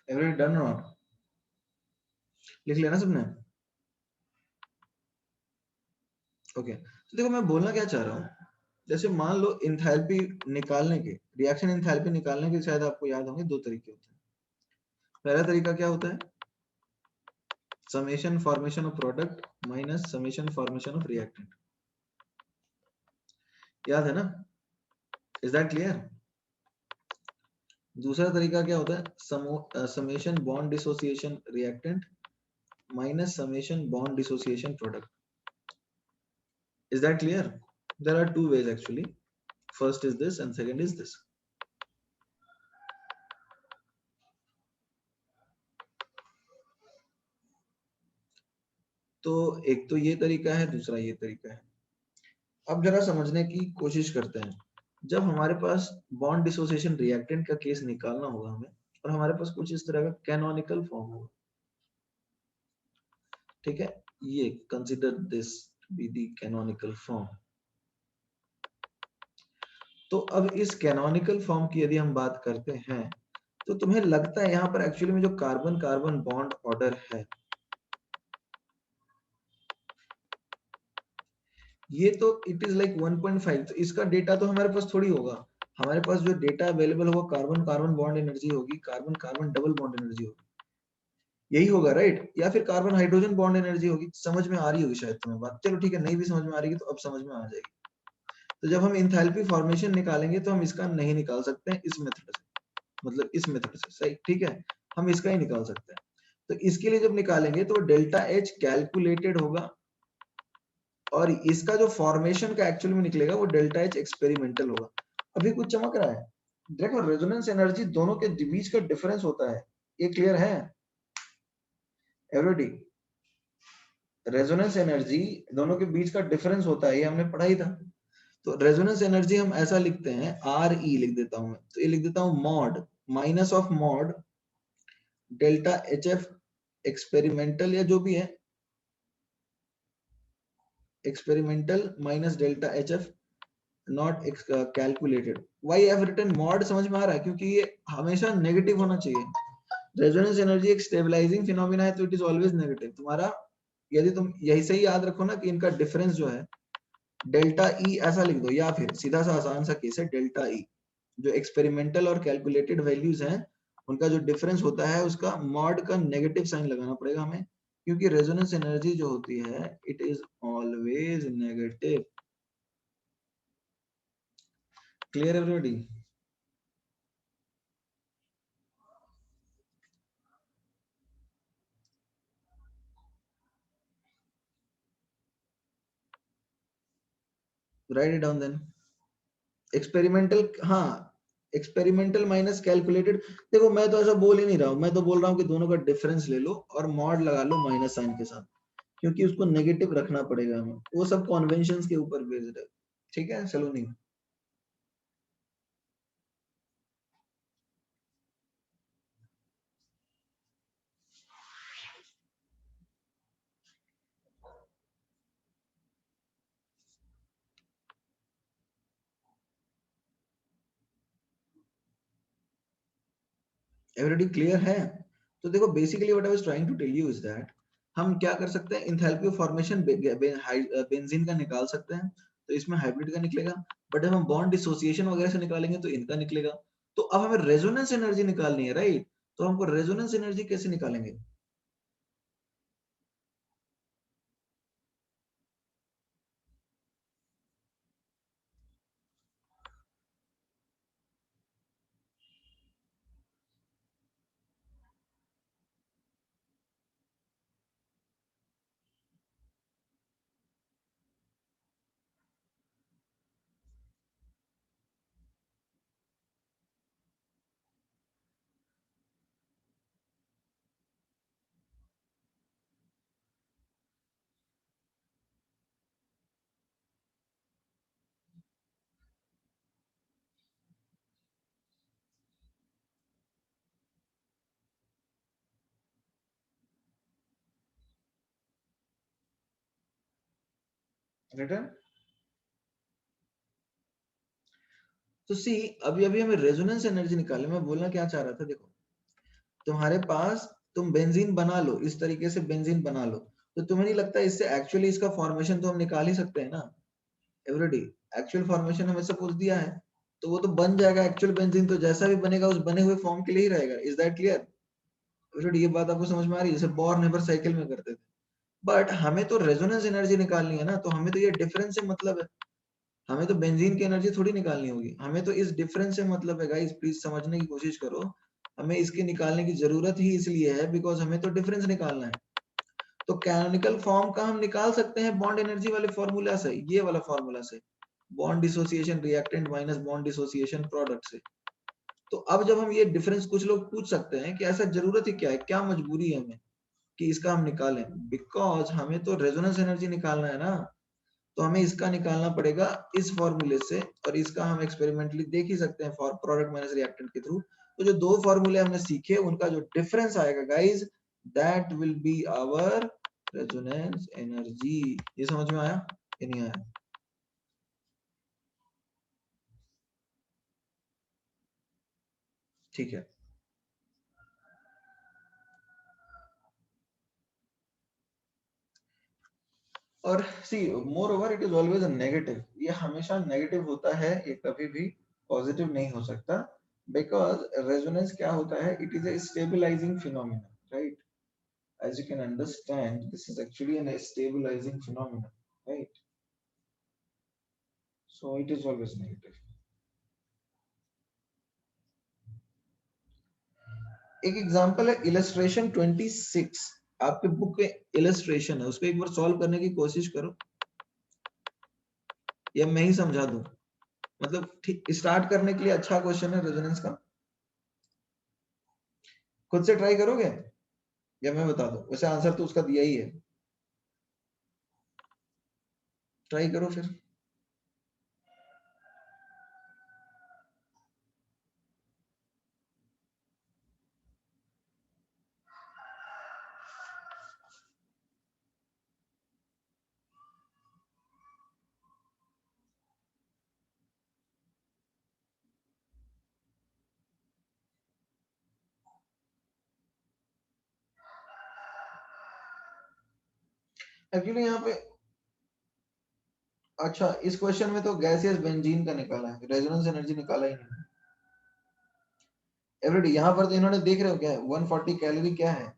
एवरी डन और नॉट, लिख लेना सबने। ओके तो देखो मैं बोलना क्या चाह रहा हूँ, जैसे मान लो इंथैल्पी निकालने के, रिएक्शन इंथैल्पी निकालने के शायद आपको याद होंगे दो तरीके होते हैं। पहला तरीका क्या होता है, summation formation of product minus summation formation of reactant, याद है ना, इज दैट क्लियर। दूसरा तरीका क्या होता है, summation bond dissociation reactant minus summation bond dissociation product, is that clear? There are two ways actually, first is this and second is this। तो एक तो ये तरीका है, दूसरा ये तरीका है। अब जरा समझने की कोशिश करते हैं, जब हमारे पास बॉन्ड डिसोसिएशन रिएक्टेंट का केस निकालना होगा हमें, और हमारे पास कुछ इस तरह का कैनोनिकल फॉर्म होगा, ठीक है, ये consider this be the canonical form. तो अब इस कैनोनिकल फॉर्म की यदि हम बात करते हैं, तो तुम्हें लगता है यहाँ पर एक्चुअली में जो कार्बन कार्बन बॉन्ड ऑर्डर है, ये तो इट इज लाइक 1.5, तो इसका डेटा तो हमारे पास थोड़ी होगा। हमारे पास जो डेटा अवेलेबल होगा कार्बन कार्बन बॉन्ड एनर्जी होगी, carbon carbon double bond energy होगी, यही होगा राइट, या फिर कार्बन हाइड्रोजन बॉन्ड एनर्जी होगी। समझ में आ रही होगी शायद तुम्हें बात, चलो ठीक है, नहीं भी समझ में आ रही है तो अब समझ में आ जाएगी। तो जब हम इंथैल्पी फॉर्मेशन निकालेंगे तो हम इसका नहीं निकाल सकते हैं इस मेथड से, मतलब इस मेथड से, सही ठीक है, हम इसका ही निकाल सकते हैं। तो इसके लिए जब निकालेंगे तो डेल्टा एच कैलकुलेटेड होगा, और इसका जो फॉर्मेशन का एक्चुअल में निकलेगा वो डेल्टा एच एक्सपेरिमेंटल होगा। अभी कुछ चमक रहा है, देखो रेजोनेंस एनर्जी दोनों के बीच का डिफरेंस होता है, ये क्लियर है एवरीबॉडी। रेजोनेंस एनर्जी दोनों के बीच का डिफरेंस होता है, ये हमने पढ़ा ही था। तो रेजोनेंस एनर्जी हम ऐसा लिखते हैं, आर ई लिख देता हूं मैं, तो ये लिख देता हूं mod minus of mod delta H F experimental, या जो भी है experimental minus delta H F not calculated. Why I have written mod, समझ में आ रहा है, क्योंकि ये हमेशा नेगेटिव होना चाहिए। रेजोनेंस एनर्जी एक स्टेबलाइजिंग फिनोमिना है, तो इट इज ऑलवेज नेगेटिव तुम्हारा। यदि तुम यही से ही याद रखो ना कि इनका डिफरेंस जो है डेल्टा ई ऐसा लिख दो, या फिर सीधा सा आसान सा केस है डेल्टा ई, जो एक्सपेरिमेंटल और कैलकुलेटेड वैल्यूज हैं उनका जो डिफरेंस होता है उसका मॉड का नेगेटिव साइन लगाना पड़ेगा हमें, क्योंकि रेजोनेंस एनर्जी जो होती है it is always negative. Clear everybody. Write it down then. Experimental, हाँ, एक्सपेरिमेंटल माइनस कैलकुलेटेड। देखो मैं तो ऐसा बोल ही नहीं रहा हूँ, मैं तो बोल रहा हूँ कि दोनों का डिफरेंस ले लो और मॉड लगा लो माइनस साइन के साथ, क्योंकि उसको नेगेटिव रखना पड़ेगा हमें, वो सब कॉन्वेंशंस के ऊपर बेस्ड है। ठीक है, चलो नहीं। एवरीबॉडी क्लियर है? तो देखो basically what I was trying to tell you is that हम क्या कर सकते हैं, एंथैल्पी ऑफ फॉर्मेशन बेंजीन का निकाल सकते हैं, तो इसमें हाइब्रिड का निकलेगा। बट जब हम बॉन्ड डिसोसिएशन वगैरह से निकालेंगे तो इनका निकलेगा। तो अब हमें रेजोनेंस एनर्जी निकालनी है, राइट? तो हमको रेजोनेंस एनर्जी कैसे निकालेंगे? रिटर्न। तो सी, अभी अभी हमें रेजोनेंस एनर्जी निकालने में बोलना क्या चाह रहा था, देखो तुम्हारे पास, तुम बेंजीन बना लो, इस तरीके से बेंजीन बना लो, तो तुम्हें नहीं लगता इससे एक्चुअली इसका फॉर्मेशन तो हम निकाल ही सकते हैं ना? एवरीडी, एक्चुअल फॉर्मेशन हमें सपोज दिया है, तो वो तो बन जाएगा एक्चुअल बेंजीन, तो जैसा भी बनेगा उस बने हुए फॉर्म के लिए ही रहेगा। Is that clear? एवरीडी, ये बात आपको समझ में आ रही है? जैसे बोर नेबर साइकिल में करते थे। बट हमें तो रेजोनेंस एनर्जी निकालनी है ना, तो हमें तो ये डिफरेंस से मतलब है, हमें तो बेंजीन की एनर्जी थोड़ी निकालनी होगी, हमें तो इस डिफरेंस से मतलब है। गाइस प्लीज समझने की कोशिश करो, हमें इसके निकालने की जरूरत ही इसलिए है बिकॉज हमें तो डिफरेंस निकालना है। तो कैनोनिकल फॉर्म का हम निकाल सकते हैं बॉन्ड एनर्जी वाले फॉर्मूला से, ये वाला फॉर्मूला से, bond dissociation reactant minus bond dissociation product से। तो अब जब हम ये डिफरेंस, कुछ लोग पूछ सकते हैं कि ऐसा जरूरत ही क्या है, क्या मजबूरी है हमें कि इसका हम निकालें, बिकॉज हमें तो रेजोनेंस एनर्जी निकालना है ना, तो हमें इसका निकालना पड़ेगा इस फॉर्मूले से, और इसका हम एक्सपेरिमेंटली देख ही सकते हैं फॉर प्रोडक्ट माइनस रिएक्टेंट के थ्रू। तो जो दो फॉर्मूले हमने सीखे उनका जो डिफरेंस आएगा guys, that will be our resonance energy. ये समझ में आया कि नहीं आया? ठीक है। और see, moreover it is always a negative, ये हमेशा नेगेटिव होता है, ये कभी भी पॉजिटिव नहीं हो सकता। बिकॉज रेजोनेंस क्या होता है, it is a stabilizing phenomenon, right? As you can understand, this is actually an stabilizing phenomenon, right? So it is always negative. एक एग्जांपल है इलस्ट्रेशन 26, आपके बुक में इलस्ट्रेशन है, उसको एक बार सॉल्व करने की कोशिश करो, या मैं ही समझा दूं। मतलब ठीक स्टार्ट करने के लिए अच्छा क्वेश्चन है रेजोनेंस का। खुद से ट्राई करोगे या मैं बता दूं? वैसे आंसर तो उसका दिया ही है, ट्राई करो फिर। एक्चुअली यहाँ पे, अच्छा इस क्वेश्चन में तो गैसियस बेंजीन का निकाला है, रेजोनेंस एनर्जी निकाला ही नहीं। एवरीडी, यहाँ पर तो इन्होंने, देख रहे हो क्या है, 140 कैलोरी क्या है,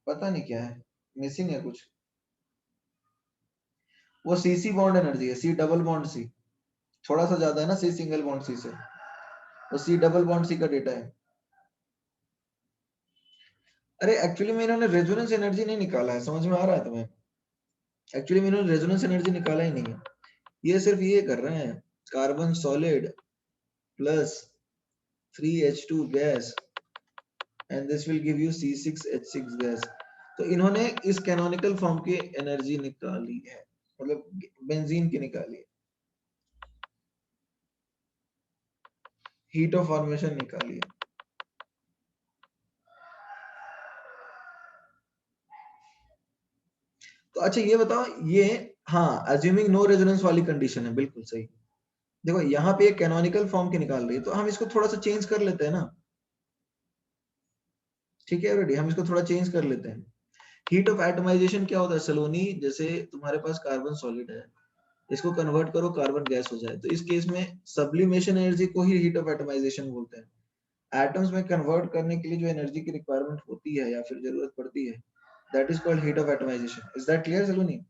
पता नहीं क्या है, मिसिंग है कुछ। वो सी सी बॉन्ड एनर्जी है, सी डबल बॉन्ड सी, थोड़ा सा ज्यादा है ना सी सिंगल बॉन्ड सी से, वो सी डबल बॉन्ड सी का डेटा है। अरे एक्चुअली में इन्होंने रेजोनेंस एनर्जी नहीं निकाला है, समझ में आ रहा है तुम्हें? एक्चुअली में इन्होंने रेजोनेंस एनर्जी निकाला ही नहीं है, ये सिर्फ ये कर रहे हैं, carbon solid plus 3H2 gas and this will give you C6H6 gas. तो इन्होंने इस कैनोनिकल फॉर्म की एनर्जी निकाली है, मतलब बेंजीन की निकाली है, हीट ऑफ फॉर्मेशन निकाली है। तो अच्छा ये बताओ, ये हाँ अज्यूमिंग नो रेजोनेंस वाली कंडीशन है, बिल्कुल सही। देखो यहाँ पे एक कैनोनिकल फॉर्म की निकाल रही है, तो हम इसको थोड़ा सा चेंज कर लेते हैं ना, ठीक है रेडी, हम इसको थोड़ा चेंज कर लेते हैं। हीट ऑफ एटमाइजेशन क्या होता है सलोनी, जैसे तुम्हारे पास कार्बन सॉलिड है, इसको कन्वर्ट करो कार्बन गैस हो जाए, तो इस केस में सब्लिमेशन एनर्जी को ही हीट ऑफ एटमाइजेशन बोलते हैं। एटम्स में कन्वर्ट करने के लिए जो एनर्जी की रिक्वायरमेंट होती है या फिर जरूरत पड़ती है, that is called heat of atomization. Is that clear Saloni?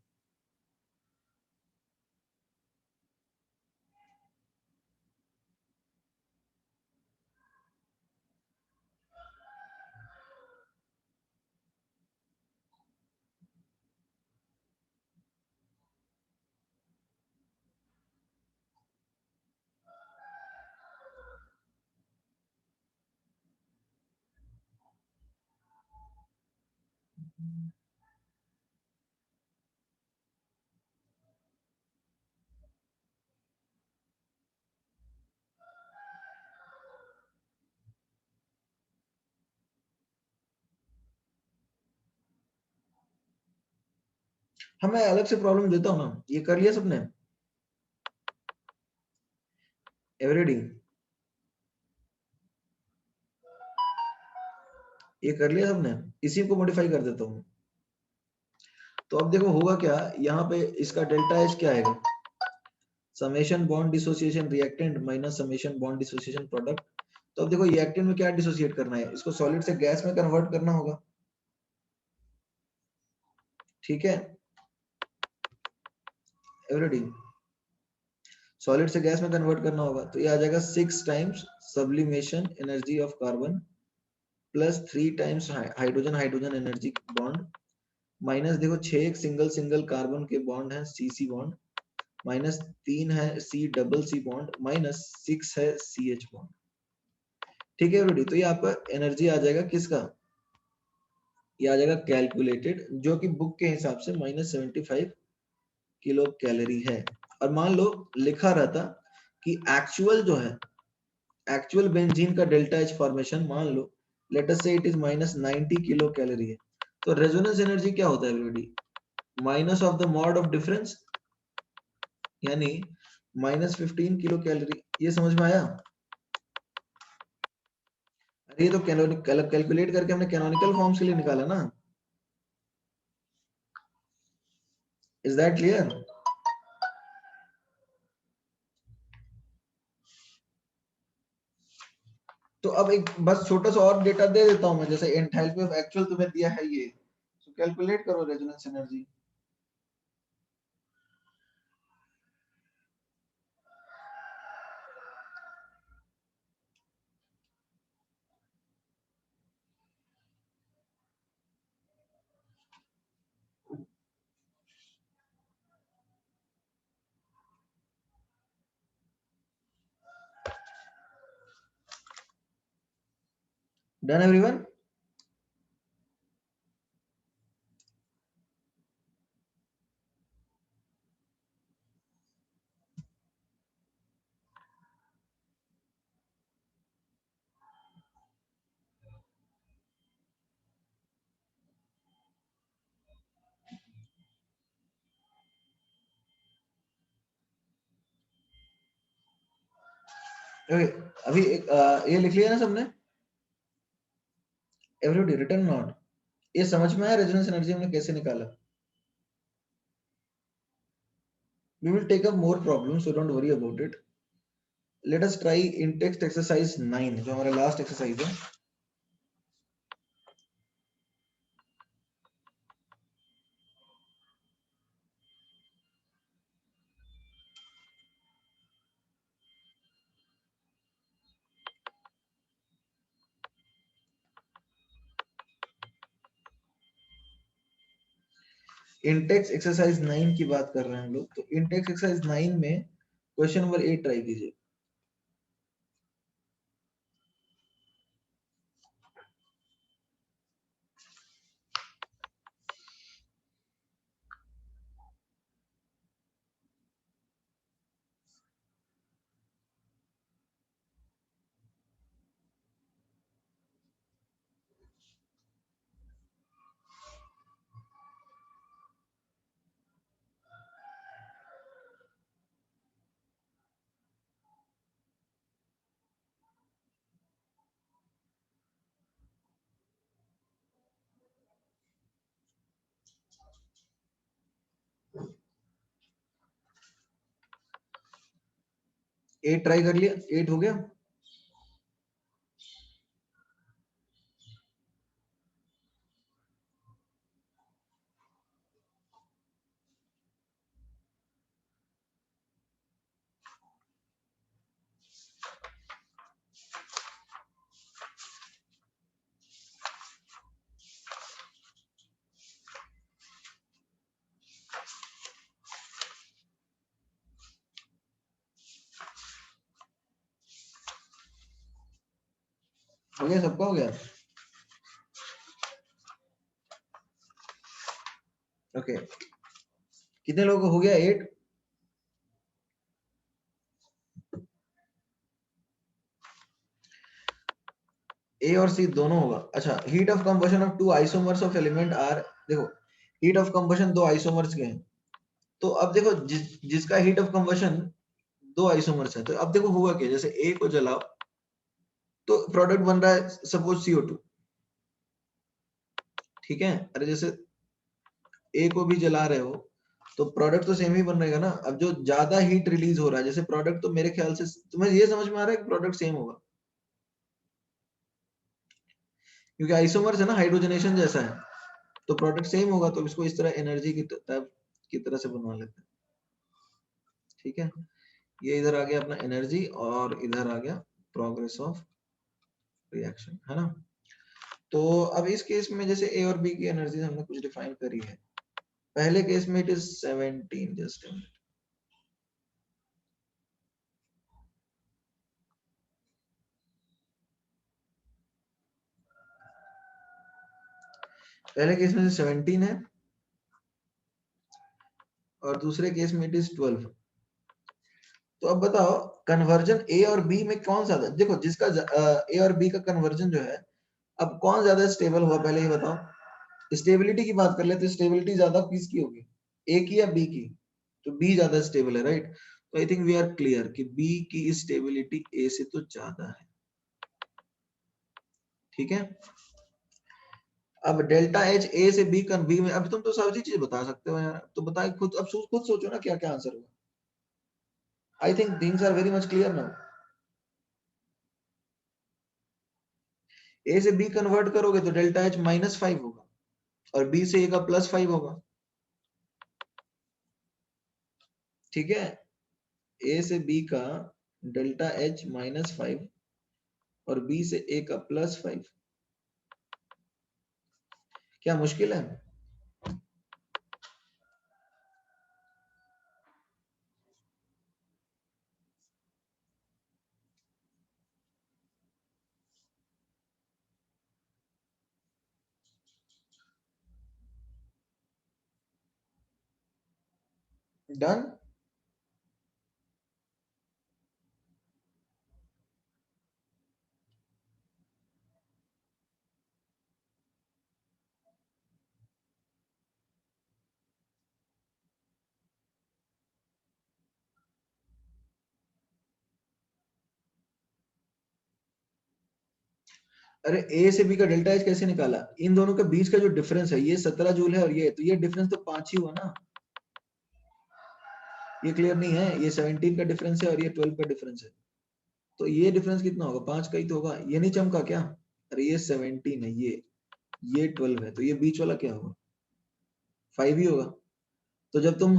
हाँ मैं अलग से प्रॉब्लम देता हूँ ना, ये कर लिया सबने एवरीडी? ये कर लिया सबने, इसी को मॉडिफाई कर देता हूँ। तो अब देखो होगा क्या, यहाँ पे इसका डेल्टा एच क्या आएगा, summation bond dissociation reactant minus summation bond dissociation product. तो अब देखो रिएक्टेंट में क्या डिसोसिएट करना है, इसको सॉलिड से गैस में कन्वर्ट करना होगा, ठीक है एवरीडी, सॉलिड से गैस में कन्वर्ट करना होगा, तो ये आ जाएगा 6 times sublimation energy of carbon plus 3 times hydrogen hydrogen energy bond minus देखो 6 एक सिंगल सिंगल कार्बन के बॉन्ड है सी सी बॉन्ड, माइनस 3 है C double C bond, minus 6 है सी एच बॉन्ड, ठीक है एवरीडी। तो ये आपका एनर्जी आ जाएगा किसका, ये आ जाएगा कैलकुलेटेड, जो कि बुक के हिसाब से -75 किलो कैलोरी है। और मान लो लिखा रहता कि एक्चुअल जो है, एक्चुअल बेंजीन का डेल्टा एच फॉर्मेशन मान लो लेट अस से इट इज -90 किलो कैलोरी है, तो रेजोनेंस एनर्जी क्या होता है everybody, minus of the mod of difference, यानी -15 किलो कैलोरी। ये समझ में आया? अरे ये तो कैलकुलेट करके हमने कैनोनिकल फॉर्म्स के लिए निकाला ना, इज दैट क्लियर? तो अब एक बस छोटा सा और डेटा दे देता हूं मैं, जैसे एंथैल्पी ऑफ एक्चुअल तुम्हें दिया है ये, तो कैलकुलेट करो resonance energy. Done everyone? Okay, अभी एक ये लिख लिया ना सबने एवरीबॉडी, रिटर्न नॉट? ये समझ में आया रेजोनेंस एनर्जी हमने कैसे निकाला? we will take up more problems so don't worry about it. Let us try in text exercise 9 जो हमारा लास्ट एक्सरसाइज है। इंटेक्स एक्सरसाइज 9 की बात कर रहे हैं हम लोग, तो इंटेक्स एक्सरसाइज 9 में क्वेश्चन नंबर 8 ट्राई कीजिए। एट ट्राई कर लिया, 8 हो गया। हो गया, सबका हो गया। ओके, कितने लोगों को हो गया 8? ए और सी दोनों होगा। अच्छा, heat of combustion of two isomers of element are, देखो हीट ऑफ कंबशन दो आइसोमर्स के हैं, तो अब देखो जिसका हीट ऑफ कंबशन दो आइसोमर्स है, तो अब देखो हुआ क्या, जैसे ए को जलाओ तो प्रोडक्ट बन रहा है सपोज CO2, ठीक है। अरे जैसे ए को भी जला रहे हो तो प्रोडक्ट तो सेम ही बन रहेगा ना। अब जो ज्यादा हीट रिलीज हो रहा है, जैसे प्रोडक्ट, तो मेरे ख्याल से तुम्हें ये समझ में आ रहा है कि प्रोडक्ट सेम होगा, क्योंकि आइसोमर्स है ना, हाइड्रोजनेशन जैसा है, तो प्रोडक्ट सेम होगा, तो इसको इस तरह एनर्जी की तरह से बनवा लेते हैं, ठीक है। ये इधर आ गया अपना एनर्जी, और इधर आ गया प्रोग्रेस ऑफ रिएक्शन, है ना। तो अब इस केस में जैसे ए और बी की एनर्जी हमने कुछ डिफाइन करी है। पहले केस में इट इज 17, जस्ट पहले केस में 17 है, और दूसरे केस में इट इज 12। तो अब बताओ कन्वर्जन ए और बी में कौन ज्यादा, देखो जिसका ए और बी का कन्वर्जन जो है, अब कौन ज्यादा स्टेबल हुआ पहले ये बताओ। स्टेबिलिटी की बात कर ले तो स्टेबिलिटी ज्यादा किसकी होगी, ए की या बी की? तो बी ज्यादा स्टेबल है, राइट। तो I think we are clear कि बी की स्टेबिलिटी ए से तो ज्यादा है, ठीक है। अब डेल्टा एच ए से बी बी में, अब तुम तो सारी चीज बता सकते हो यार, तो बताए खुद, अब खुद सोचो ना क्या क्या आंसर होगा। I think things are very much clear now. A से बी कन्वर्ट करोगे तो डेल्टा एच -5 होगा, और बी से ए का +5 होगा, ठीक है। ए से बी का डेल्टा एच -5 और बी से ए का +5, क्या मुश्किल है? डन। अरे ए से बी का डेल्टा एच कैसे निकाला, इन दोनों के बीच का जो डिफरेंस है, ये 17 जूल है, और ये तो ये डिफरेंस तो 5 ही हुआ ना। ये क्लियर नहीं है, ये 17 का डिफरेंस है और ये 12 का डिफरेंस है, तो ये डिफरेंस कितना होगा, 5 का ही तो होगा। ये नहीं चमका क्या? अरे ये 17 है, ये 12 है, तो ये बीच वाला क्या होगा, 5 ही होगा। तो जब तुम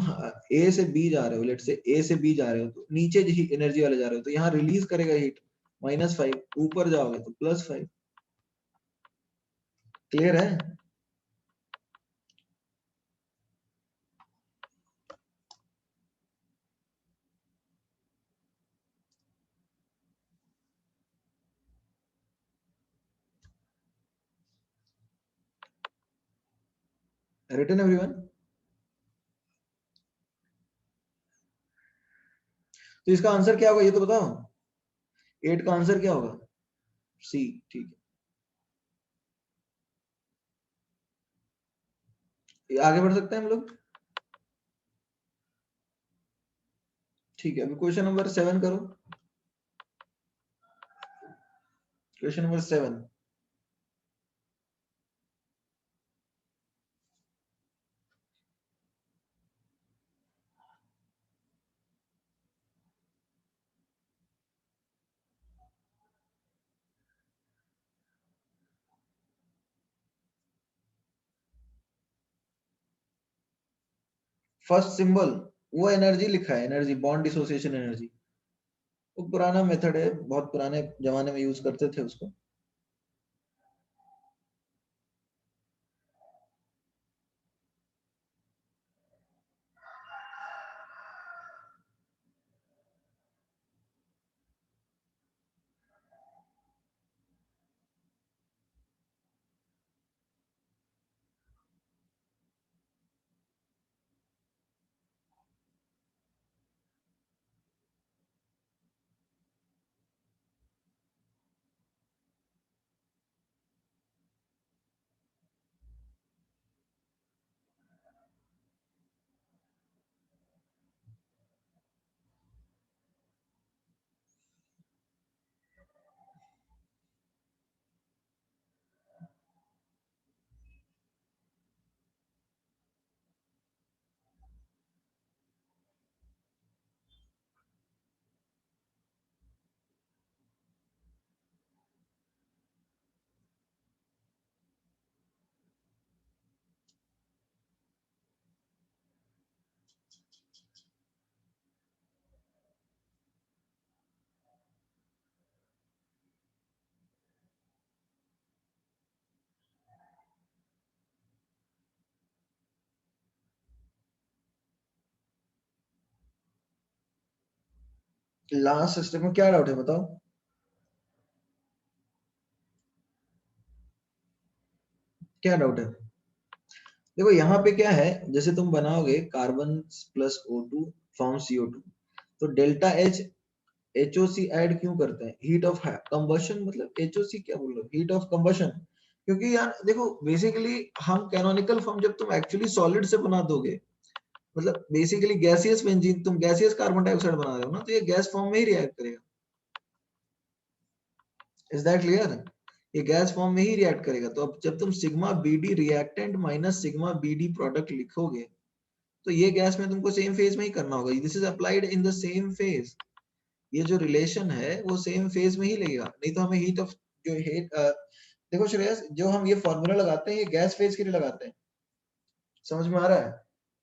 ए से बी जा रहे हो, लेट से ए से बी जा रहे हो, तो नीचे ही एनर्जी वाले जा रहे हो, तो यहाँ रिलीज करेगा हीट -5, ऊपर जाओगे तो +5। क्लियर है? Written everyone? तो इसका आंसर क्या होगा ये तो बताओ, 8 का आंसर क्या होगा? सी। ठीक है, आगे बढ़ सकते हैं हम लोग। ठीक है, अभी क्वेश्चन नंबर 7 करो। Question number 7। फर्स्ट सिंबल वो एनर्जी लिखा है, एनर्जी बॉन्ड डिसोसिएशन एनर्जी। वो पुराना मेथड है, बहुत पुराने जमाने में यूज करते थे उसको। लास्ट स्टेप में क्या डाउट है बताओ? क्या डाउट है? देखो यहाँ पे क्या है, जैसे तुम बनाओगे carbon plus O2 form CO2, तो डेल्टा H HOC ऐड क्यों करते हैं? हीट ऑफ कंबशन, मतलब HOC क्या बोल रहे हो, हीट ऑफ कंबशन। क्योंकि यार देखो बेसिकली हम कैनोनिकल फॉर्म जब तुम एक्चुअली सॉलिड से बना दोगे, मतलब बेसिकली गैसियस बेंजीन, तुम गैसियस कार्बन डाइऑक्साइड बना रहे हो ना, तो ये गैस फॉर्म में ही रिएक्ट करेगा। Is that clear? ये गैस फॉर्म में ही रिएक्ट करेगा। तो अब जब तुम sigma BD reactant minus sigma BD product लिखोगे, तो ये गैस में तुमको सेम फेज में ही करना होगा। This is applied in the same phase. ये जो रिलेशन है वो सेम फेज में ही लगेगा, नहीं तो हमें हीट ऑफ जो हीट देखो श्रेयस, जो हम ये फॉर्मूला लगाते हैं ये गैस फेज के लिए लगाते हैं, समझ में आ रहा है?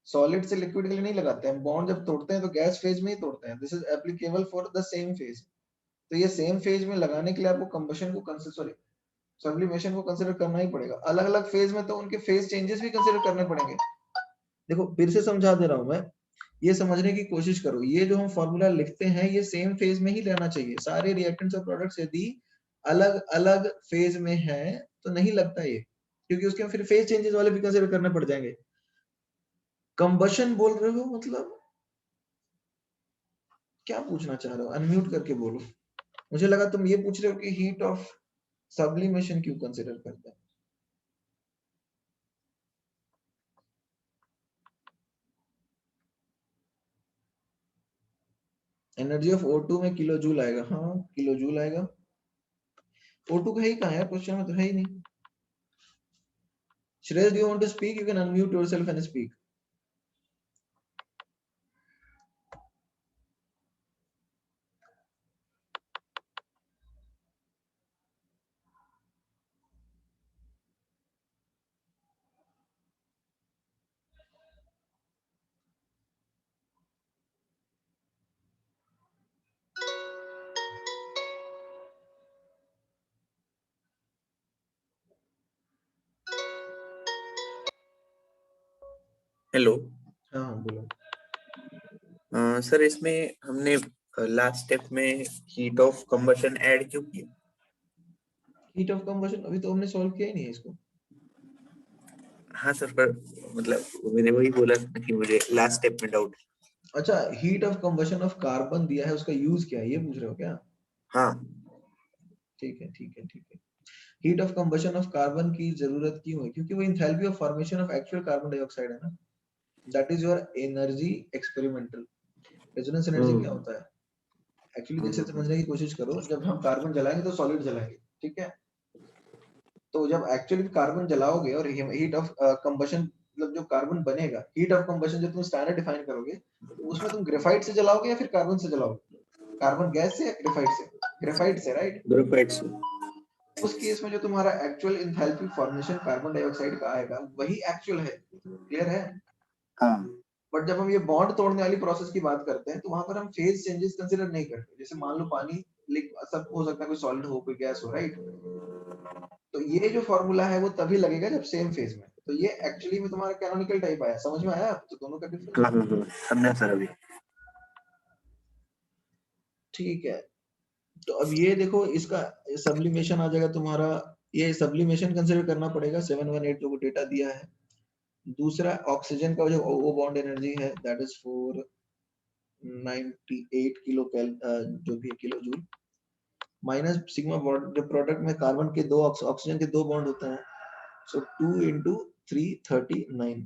सॉलिड से लिक्विड के लिए नहीं लगाते हैं। बॉन्ड जब तोड़ते हैं तो गैस फेज में ही तोड़ते हैं। This is applicable for the same phase. तो ये सेम फेज में लगाने के लिए आपको कंबशन को कंसिडर, सब्लिमेशन को कंसिडर करना ही पड़ेगा। अलग अलग फेज में तो उनके फेज चेंजेस भी कंसिडर करने पड़ेंगे। देखो फिर से समझा दे रहा हूं मैं, ये समझने की कोशिश करो, ये जो हम फॉर्मूला लिखते हैं ये सेम फेज में ही रहना चाहिए। सारे रिएक्टेंट्स और प्रोडक्ट्स यदि अलग अलग फेज में है तो नहीं लगता ये, क्योंकि उसके फिर फेज चेंजेस वाले भी कंसिडर करने पड़ जाएंगे। कंबशन बोल रहे हो मतलब क्या पूछना चाह रहे हो? अनम्यूट करके बोलो। मुझे लगा तुम ये पूछ रहे हो कि हीट ऑफ सब्लिमेशन क्यों कंसिडर करते हैं। एनर्जी ऑफ O2 में किलो जूल आएगा, हाँ किलो जूल आएगा। O2 का ही कहाँ है क्वेश्चन में, तो है ही नहीं। Shreyas, do you want to speak? You can unmute yourself and speak. Hello. हाँ बोलो। सर इसमें हमने लास्ट स्टेप में हीट ऑफ कंबशन ऐड क्यों किया? हीट ऑफ कंबशन अभी तो हमने सॉल्व किया ही नहीं है इसको। हाँ सर, पर मतलब मैंने वही बोला था कि मुझे लास्ट स्टेप में डाउट। अच्छा, heat of combustion of carbon दिया है, उसका यूज क्या है ये पूछ रहे हो क्या? हाँ ठीक है ठीक है ठीक है। Heat of combustion of carbon की जरूरत क्यों है? क्योंकि वो enthalpy of formation of actual carbon dioxide है ना, that is your energy experimental. Resonance energy क्या होता है एक्चुअली? जैसे समझने की कोशिश करो, जब हम कार्बन जलाएंगे तो सॉलिड जलाएंगे, ठीक है? तो जब एक्चुअली कार्बन जलाओगे और हीट ऑफ कंबशन, मतलब जो कार्बन बनेगा, हीट ऑफ कंबशन जो तुम स्टैंडर्ड डिफाइन करोगे, तो उसमें तुम ग्रेफाइट से जलाओगे या फिर कार्बन से जलाओगे? कार्बन गैस से या ग्रेफाइट से? ग्रेफाइट से, राइट? ग्रेफाइट से। उस केस में जो तुम्हारा actual enthalpy formation carbon dioxide का आएगा वही एक्चुअल है। क्लियर है? हाँ बट जब हम ये बॉन्ड तोड़ने वाली प्रोसेस की बात करते हैं तो वहां पर हम फेज चेंजेस कंसीडर नहीं करते। जैसे मान लो पानी सब हो सकता है, कोई सॉलिड हो कोई गैस हो, राइट? तो ये जो फॉर्मूला है वो तभी लगेगा जब सेम फेज में। तो ये एक्चुअली में तुम्हारा कैनोनिकल टाइप आया, समझ में आया तो दोनों का डिफरेंस? हाँ, समझा सर अभी। ठीक है। तो अब ये देखो, इसका सब्लिमेशन आ जाएगा तुम्हारा। ये सब्लिमेशन कंसीडर करना पड़ेगा, 718 जो डेटा दिया है। दूसरा ऑक्सीजन का जो ओ बॉन्ड एनर्जी है दैट इज 498 किलो कैल जो भी kilo joule, minus sigma bond जो प्रोडक्ट में कार्बन के दो ऑक्सीजन के दो बॉन्ड होते हैं, सो 2 इंटू 339।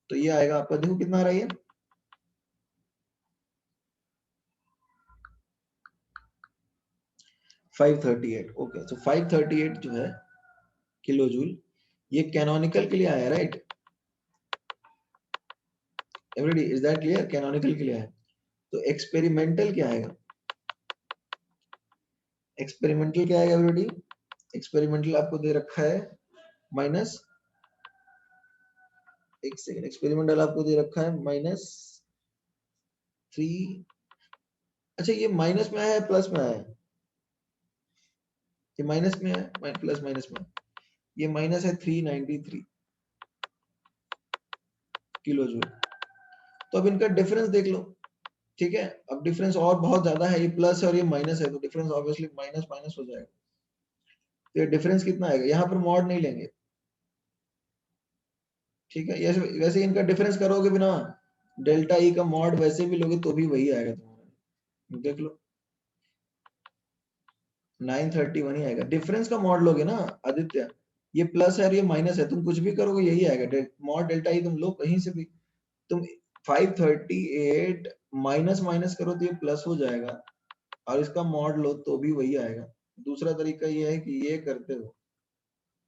तो ये आएगा आपका, देखो कितना आ रहा है ये, 538। ओके, सो 538 जो है किलो जूल, ये कैनोनिकल के लिए आया, right? Every day is that clear? Canonical के लिए आया। तो एक्सपेरिमेंटल क्या आएगा? एक्सपेरिमेंटल क्या आएगा एवरीडी? एक्सपेरिमेंटल आपको दे रखा है माइनस, एक सेकेंड, एक्सपेरिमेंटल आपको दे रखा है -3। अच्छा, ये माइनस में आया है प्लस में आया है? ये माइनस में है, प्लस माइनस में, ये माइनस है 393 किलो जूल। तो अब इनका डिफरेंस देख लो, ठीक है? अब डिफरेंस और बहुत ज्यादा है, ये प्लस है और ये माइनस है, तो डिफरेंस ऑब्वियसली माइनस माइनस हो जाएगा। तो ये डिफरेंस कितना आएगा? यहाँ पर मॉड नहीं लेंगे, ठीक है? वैसे इनका डिफरेंस करोगे बिना डेल्टा ई का मॉड वैसे भी लोगे तो भी वही आएगा तुम्हारा, देख लो 931 ही आएगा। डिफरेंस का मॉड लोगे ना आदित्य, ये प्लस है और ये माइनस है, तुम कुछ भी करोगे यही आएगा। मॉड डेल्टा ई तुम लो कहीं से भी, तुम 538 माइनस माइनस करो तो ये प्लस हो जाएगा, और इसका मॉड लो तो भी वही आएगा। दूसरा तरीका ये है कि ये करते हो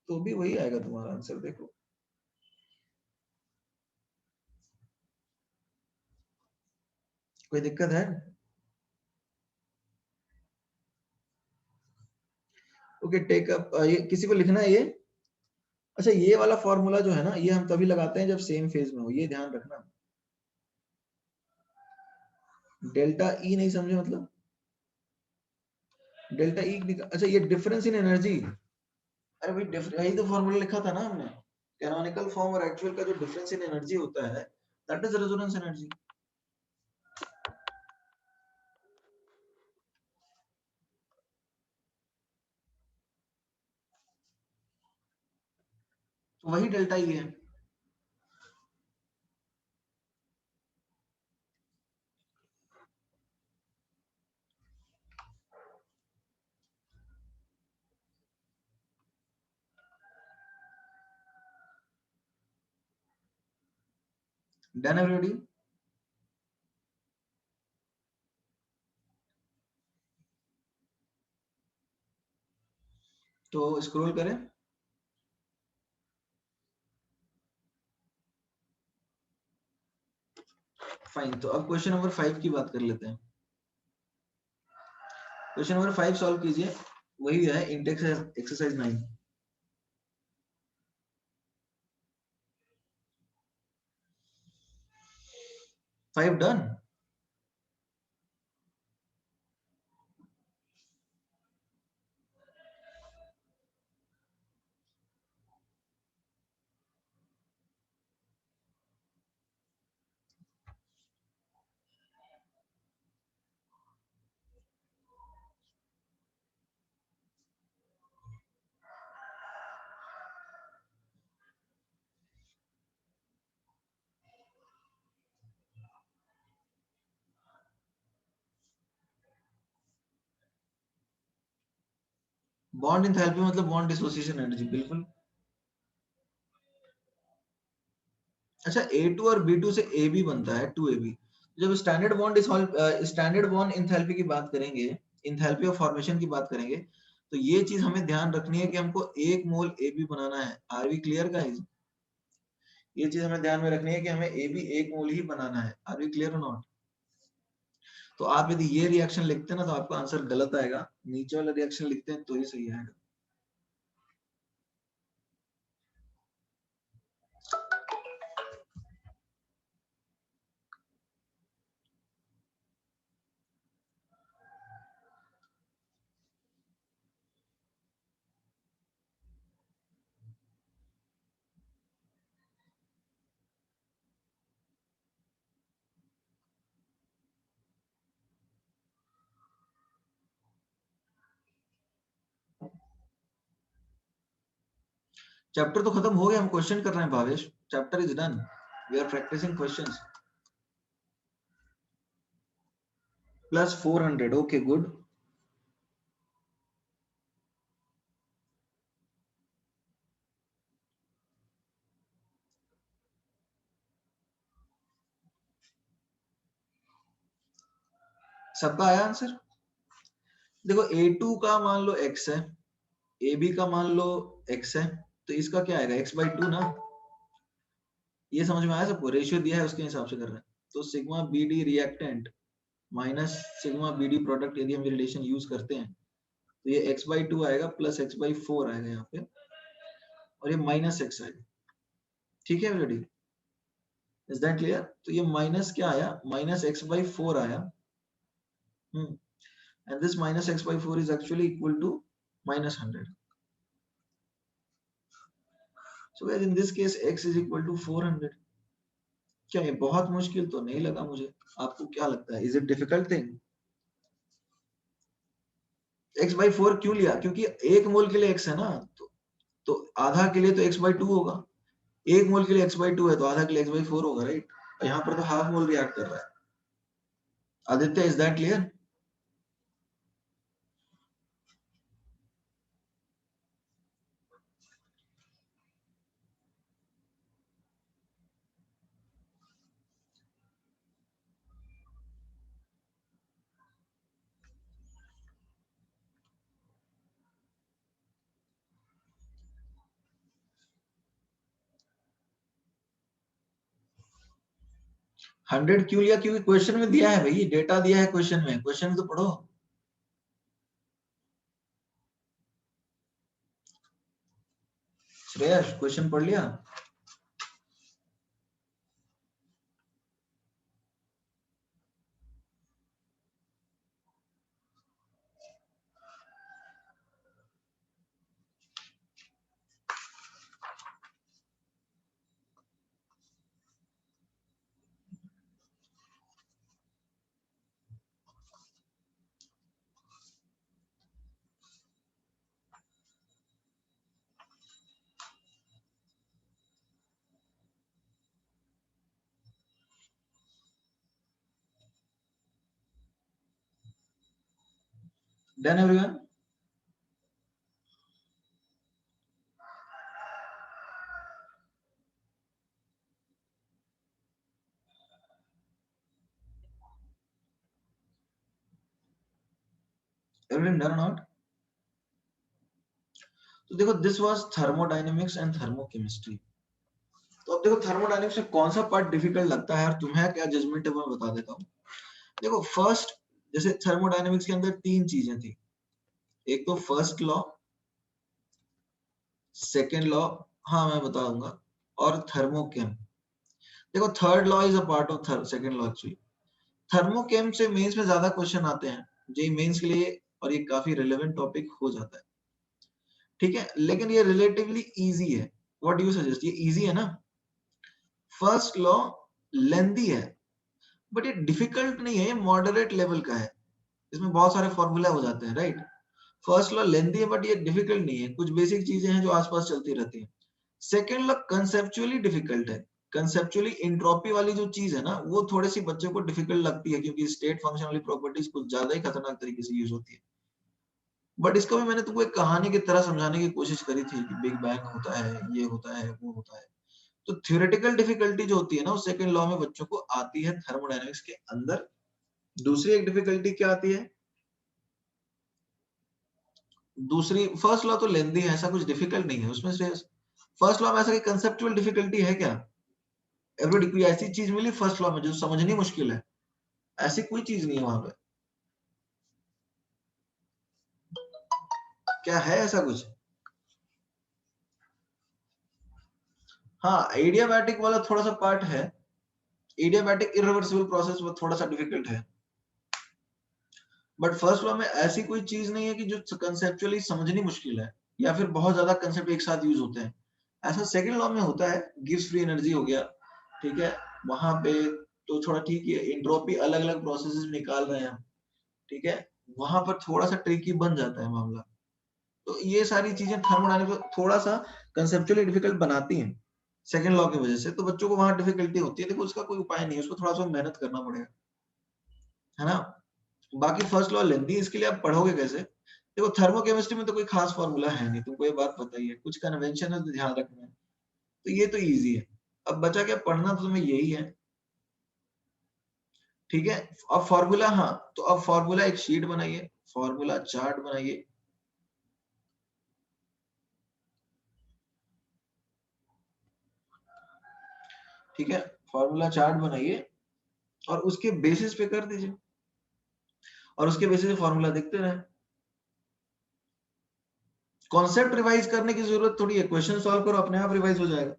तो भी वही आएगा तुम्हारा आंसर, देखो। कोई दिक्कत है? ओके, टेक अप, ये किसी को लिखना है ये? अच्छा, ये वाला फॉर्मूला जो है ना, ये हम तभी लगाते हैं जब सेम फेज में हो, ये ध्यान रखना। डेल्टा ई नहीं समझे मतलब? डेल्टा ई, अच्छा ये डिफरेंस इन एनर्जी। अरे भाई, यही तो फॉर्मूला लिखा था ना हमने, कैनोनिकल फॉर्म और एक्चुअल का जो डिफरेंस इन एनर्जी होता है दैट इज रेजोनेंस एनर्जी। तो वही डेल्टा ई है। Done everybody? तो स्क्रॉल करें। फाइन, तो अब क्वेश्चन नंबर 5 की बात कर लेते हैं। क्वेश्चन नंबर 5 सॉल्व कीजिए, वही है index exercise 9। 5 done? Bond enthalpy मतलब बॉन्ड डिसोसिएशन एनर्जी, बिल्कुल। अच्छा, A2 और B2 से AB बनता है 2AB। जब standard bond standard bond enthalpy की बात करेंगे, इंथैल्पी ऑफ फॉर्मेशन की बात करेंगे, तो ये चीज हमें ध्यान रखनी है कि हमको 1 मोल AB बनाना है। Are we clear guys? ये चीज हमें ध्यान में रखनी है कि हमें AB 1 मोल ही बनाना है। आर वी क्लियर और नॉट? तो आप यदि ये रिएक्शन लिखते हैं ना तो आपका आंसर गलत आएगा, नीचे वाला रिएक्शन लिखते हैं तो ही सही आएगा। चैप्टर तो खत्म हो गया, हम क्वेश्चन कर रहे हैं Bhavesh. Chapter is done, we are practicing questions. Plus 400, okay good. सबका आया आंसर? देखो A2 का मान लो x है, AB का मान लो x है, तो इसका क्या आएगा x/2 ना। ये समझ में आया सबको? रेशियो दिया है उसके हिसाब से कर रहे हैं। तो sigma BD reactant minus sigma BD product, यदि हम रिलेशन यूज करते हैं तो ये x/2 आएगा प्लस x/4 आएगा यहाँ पे, और ये माइनस x आएगा। ठीक है रेडी? Is that clear? तो ये माइनस क्या आया, माइनस x/4 आया। And this minus x/4 is actually equal to -100. So guys, in this case x is equal to 400. क्या ये बहुत मुश्किल तो नहीं लगा मुझे? आपको क्या लगता है? Is it difficult thing? x/4 क्यों लिया? क्योंकि 1 मोल के लिए x है ना, तो आधा के लिए तो x/2 होगा। 1 मोल के लिए x/2 है तो आधा के लिए x/4 होगा, राइट? यहाँ पर तो हाफ मोल रिएक्ट कर रहा है। Aditya, is that clear? 100 क्यों लिया? क्योंकि क्वेश्चन में दिया है भाई, डेटा दिया है क्वेश्चन में, क्वेश्चन तो पढ़ो। श्रेयस, क्वेश्चन पढ़ लिया? Done everyone? एवरीवन डन और नॉट? तो देखो, this was thermodynamics and thermochemistry. तो अब देखो थर्मोडायनेमिक्स में कौन सा पार्ट डिफिकल्ट लगता है और तुम्हें क्या जजमेंट है वो मैं बता देता हूँ। देखो फर्स्ट, जैसे थर्मोडायनेमिक्स के अंदर 3 चीजें थी। एक तो फर्स्ट लॉ, सेकेंड लॉ, हाँ मैं बताऊंगा, और थर्मोकेम। देखो third law is a part of second law actually. Thermochem से मेंस में ज्यादा क्वेश्चन आते हैं, जेई मेंस के लिए, और ये काफी रिलेवेंट टॉपिक हो जाता है। ठीक है, लेकिन ये रिलेटिवली इजी है। What do you suggest? ये इजी है ना? फर्स्ट लॉ लेंदी है, बट ये डिफिकल्ट नहीं है, ये मॉडरेट लेवल का है। इसमें बहुत सारे फॉर्मूला हो जाते हैं, राइट? फर्स्ट लॉ लेंदी है बट ये डिफिकल्ट नहीं है, कुछ बेसिक चीजें हैं जो आसपास चलती रहती हैं। सेकेंड लॉ कंसेप्चुअली डिफिकल्ट है। कंसेप्चुअली इंट्रोपी वाली जो चीज है ना, वो थोड़ी सी बच्चों को डिफिकल्ट लगती है, क्योंकि स्टेट फंक्शन वाली प्रॉपर्टीज कुछ ज्यादा ही खतरनाक तरीके से यूज होती है। बट इसको भी मैंने तुमको एक कहानी की तरह समझाने की कोशिश करी थी कि बिग बैंग होता है, ये होता है, वो होता है। तो थ्योरेटिकल डिफिकल्टी जो होती है ना, वो सेकंड लॉ में बच्चों को आती है थर्मोडायनेमिक्स के अंदर। दूसरी एक डिफिकल्टी क्या आती है, दूसरी फर्स्ट लॉ तो लेंदी है, ऐसा कुछ डिफिकल्ट नहीं है उसमें से। फर्स्ट लॉ में ऐसा कि कंसेप्चुअल डिफिकल्टी है क्या? एवरीबॉडी कोई ऐसी चीज मिली फर्स्ट लॉ में जो समझनी मुश्किल है? ऐसी कोई चीज नहीं है वहां पे। क्या है ऐसा कुछ? हाँ, एडियाबैटिक वाला थोड़ा सा पार्ट है। एडियाबैटिक इरिवर्सिबल प्रोसेस वो थोड़ा सा डिफिकल्ट है। बट फर्स्ट लॉ में ऐसी कोई चीज नहीं है कि जो कंसेप्चुअली समझनी मुश्किल है या फिर बहुत ज्यादा कंसेप्ट एक साथ यूज होते हैं। ऐसा सेकंड लॉ में होता है। गिव्स फ्री एनर्जी हो गया, ठीक है, वहां पे तो थोड़ा ठीक है, एंट्रोपी अलग अलग प्रोसेसेस निकाल रहे हैं हम, ठीक है, वहां पर थोड़ा सा ट्रिकी बन जाता है मामला। तो ये सारी चीजें थर्मोडायनेमिक्स को थोड़ा सा कंसेप्चुअली डिफिकल्ट बनाती हैं सेकंड लॉ की वजह से। तो बच्चों को वहां डिफिकल्टी होती है, देखो उसका कोई उपाय नहीं है, उसको थोड़ा सा मेहनत करना पड़ेगा, है ना। बाकी फर्स्ट लॉ लेंदी, इसके लिए आप पढ़ोगे कैसे? देखो थर्मोकेमिस्ट्री में तो कोई खास फॉर्मूला है नहीं, तुमको ये बात पता ही है, कुछ कन्वेंशन है तो ध्यान रखना है, तो ये तो इजी है। अब बचा क्या, पढ़ना तो तुम्हें यही है, ठीक है। अब फॉर्मूला, हाँ, तो अब फॉर्मूला एक शीट बनाइए, फॉर्मूला चार्ट बनाइए, ठीक है, फॉर्मूला चार्ट बनाइए और उसके बेसिस पे कर दीजिए, और उसके बेसिस पे फॉर्मूला देखते रहे। कॉन्सेप्ट रिवाइज करने की जरूरत थोड़ी है, क्वेश्चन सॉल्व करो अपने आप रिवाइज हो जाएगा।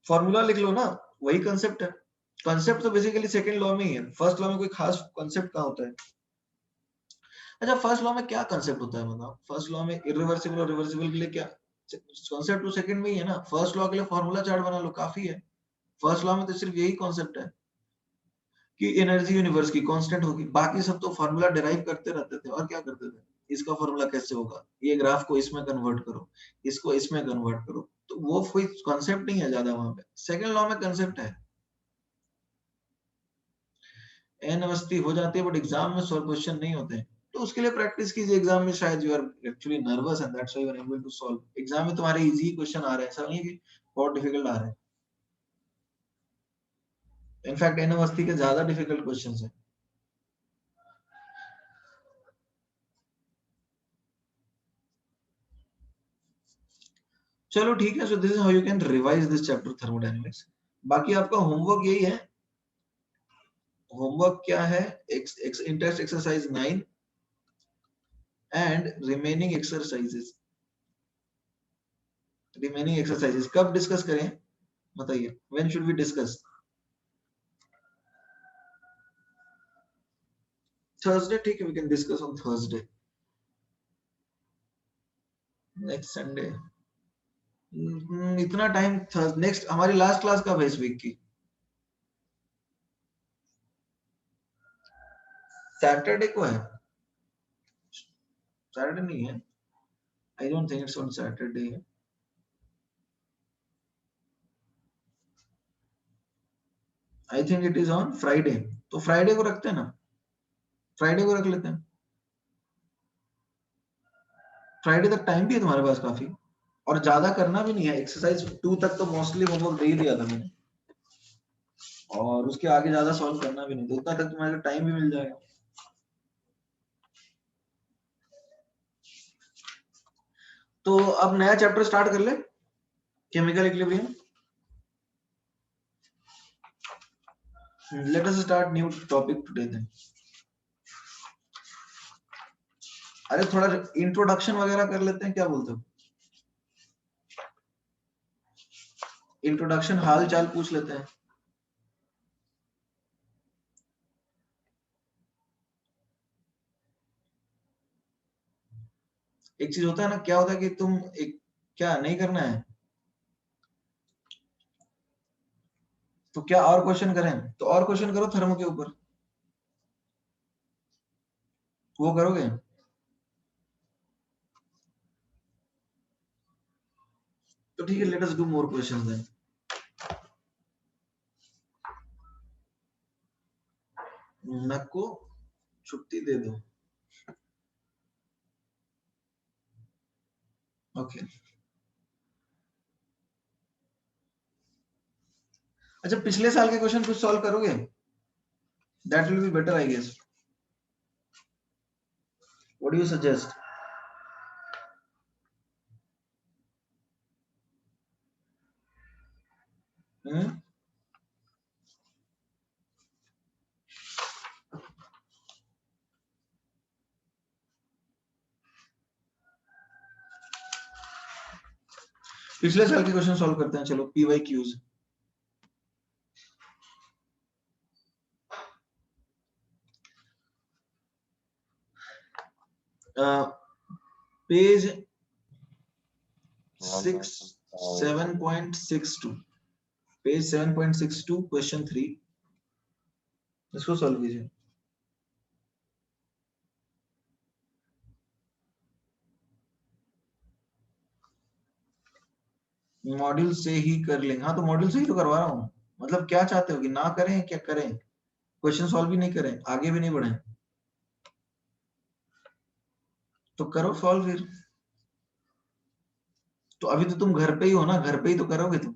फॉर्मूला लिख लो ना, वही कंसेप्ट है। कंसेप्ट तो बेसिकली सेकंड लॉ में ही है, फर्स्ट लॉ में कोई खास कंसेप्ट कहाँ होता है? अच्छा, फर्स्ट लॉ में क्या कंसेप्ट होता है बताओ? फर्स्ट लॉ में इरिवर्सिबल और रिवर्सिबल के लिए क्या कॉन्सेप्ट? तो सेकंड में ही है ना। फर्स्ट लॉ के लिए फॉर्मूला चार्ट बना लो, काफी है। फर्स्ट लॉ में तो सिर्फ यही कॉन्सेप्ट है कि एनर्जी यूनिवर्स की कांस्टेंट होगी, बाकी सब तो फॉर्मूला डिराइव करते रहते थे और क्या करते थे। इसका फॉर्मूला कैसे होगा, ये ग्राफ को इसमें कन्वर्ट करो, इसको इसमें कन्वर्ट करो, तो वो कोई कॉन्सेप्ट नहीं है ज्यादा वहां पे। सेकंड लॉ में कॉन्सेप्ट है। एन अवस्थी हो जाती है, बट एग्जाम में 100 क्वेश्चन नहीं होते हैं, तो उसके लिए प्रैक्टिस कीजिए। एग्जाम में शायद you are actually nervous and that's why you are able to solve. Exam में तुम्हारे इजी क्वेश्चन आ रहे हैं, ऐसा नहीं है कि बहुत डिफिकल्ट आ रहे हैं। इनफैक्ट एन अवस्थी के ज्यादा डिफिकल्ट क्वेश्चंस हैं। चलो ठीक है, so this is how you can revise this chapter thermodynamics. बाकी आपका होमवर्क यही है। होमवर्क क्या है? Interest exercise 9 and remaining exercises कब डिस्कस करें बताइए, when should we discuss? Thursday, ठीक है, we can discuss on Thursday, next Sunday. इतना टाइम? नेक्स्ट हमारी लास्ट क्लास कब है इस वीक की? सैटरडे को है? सैटरडे नहीं है, I don't think it's on Saturday. I think it is on Friday. तो फ्राइडे को रखते हैं ना, फ्राइडे को रख लेते हैं। फ्राइडे तक टाइम भी है तुम्हारे पास काफी, और ज्यादा करना भी नहीं है। एक्सरसाइज 2 तक तो मोस्टली होमवर्क दे ही दिया था मैंने, और उसके आगे ज्यादा सॉल्व करना भी नहीं, तो उतना तक तुम्हारे टाइम भी मिल जाएगा। तो अब नया चैप्टर स्टार्ट कर ले, chemical equilibrium. Let us start new topic today then. अरे थोड़ा इंट्रोडक्शन वगैरह कर लेते हैं, क्या बोलते हो? इंट्रोडक्शन, हाल चाल पूछ लेते हैं। एक चीज होता है ना, क्या होता है कि तुम एक, क्या नहीं करना है तो क्या और क्वेश्चन करें? तो और क्वेश्चन करो थर्मो के ऊपर, वो करोगे? तो ठीक है, let us do more questions then. नक को छुट्टी दे दो। ओके अच्छा, पिछले साल के क्वेश्चन कुछ सॉल्व करोगे? That will be better I guess. What do you suggest? पिछले साल के क्वेश्चन सॉल्व करते हैं, चलो P Y Qs. Page 7.62, page 7.62 क्वेश्चन 3, इसको सॉल्व कीजिए। मॉड्यूल से ही कर लेंगे। हाँ तो मॉड्यूल से ही तो करवा रहा हूँ। मतलब क्या चाहते हो कि ना करें क्या करें? क्वेश्चन सॉल्व भी नहीं करें, आगे भी नहीं बढ़े, तो करो सॉल्व फिर। तो अभी तो तुम घर पे ही हो ना, घर पे ही तो करोगे तुम,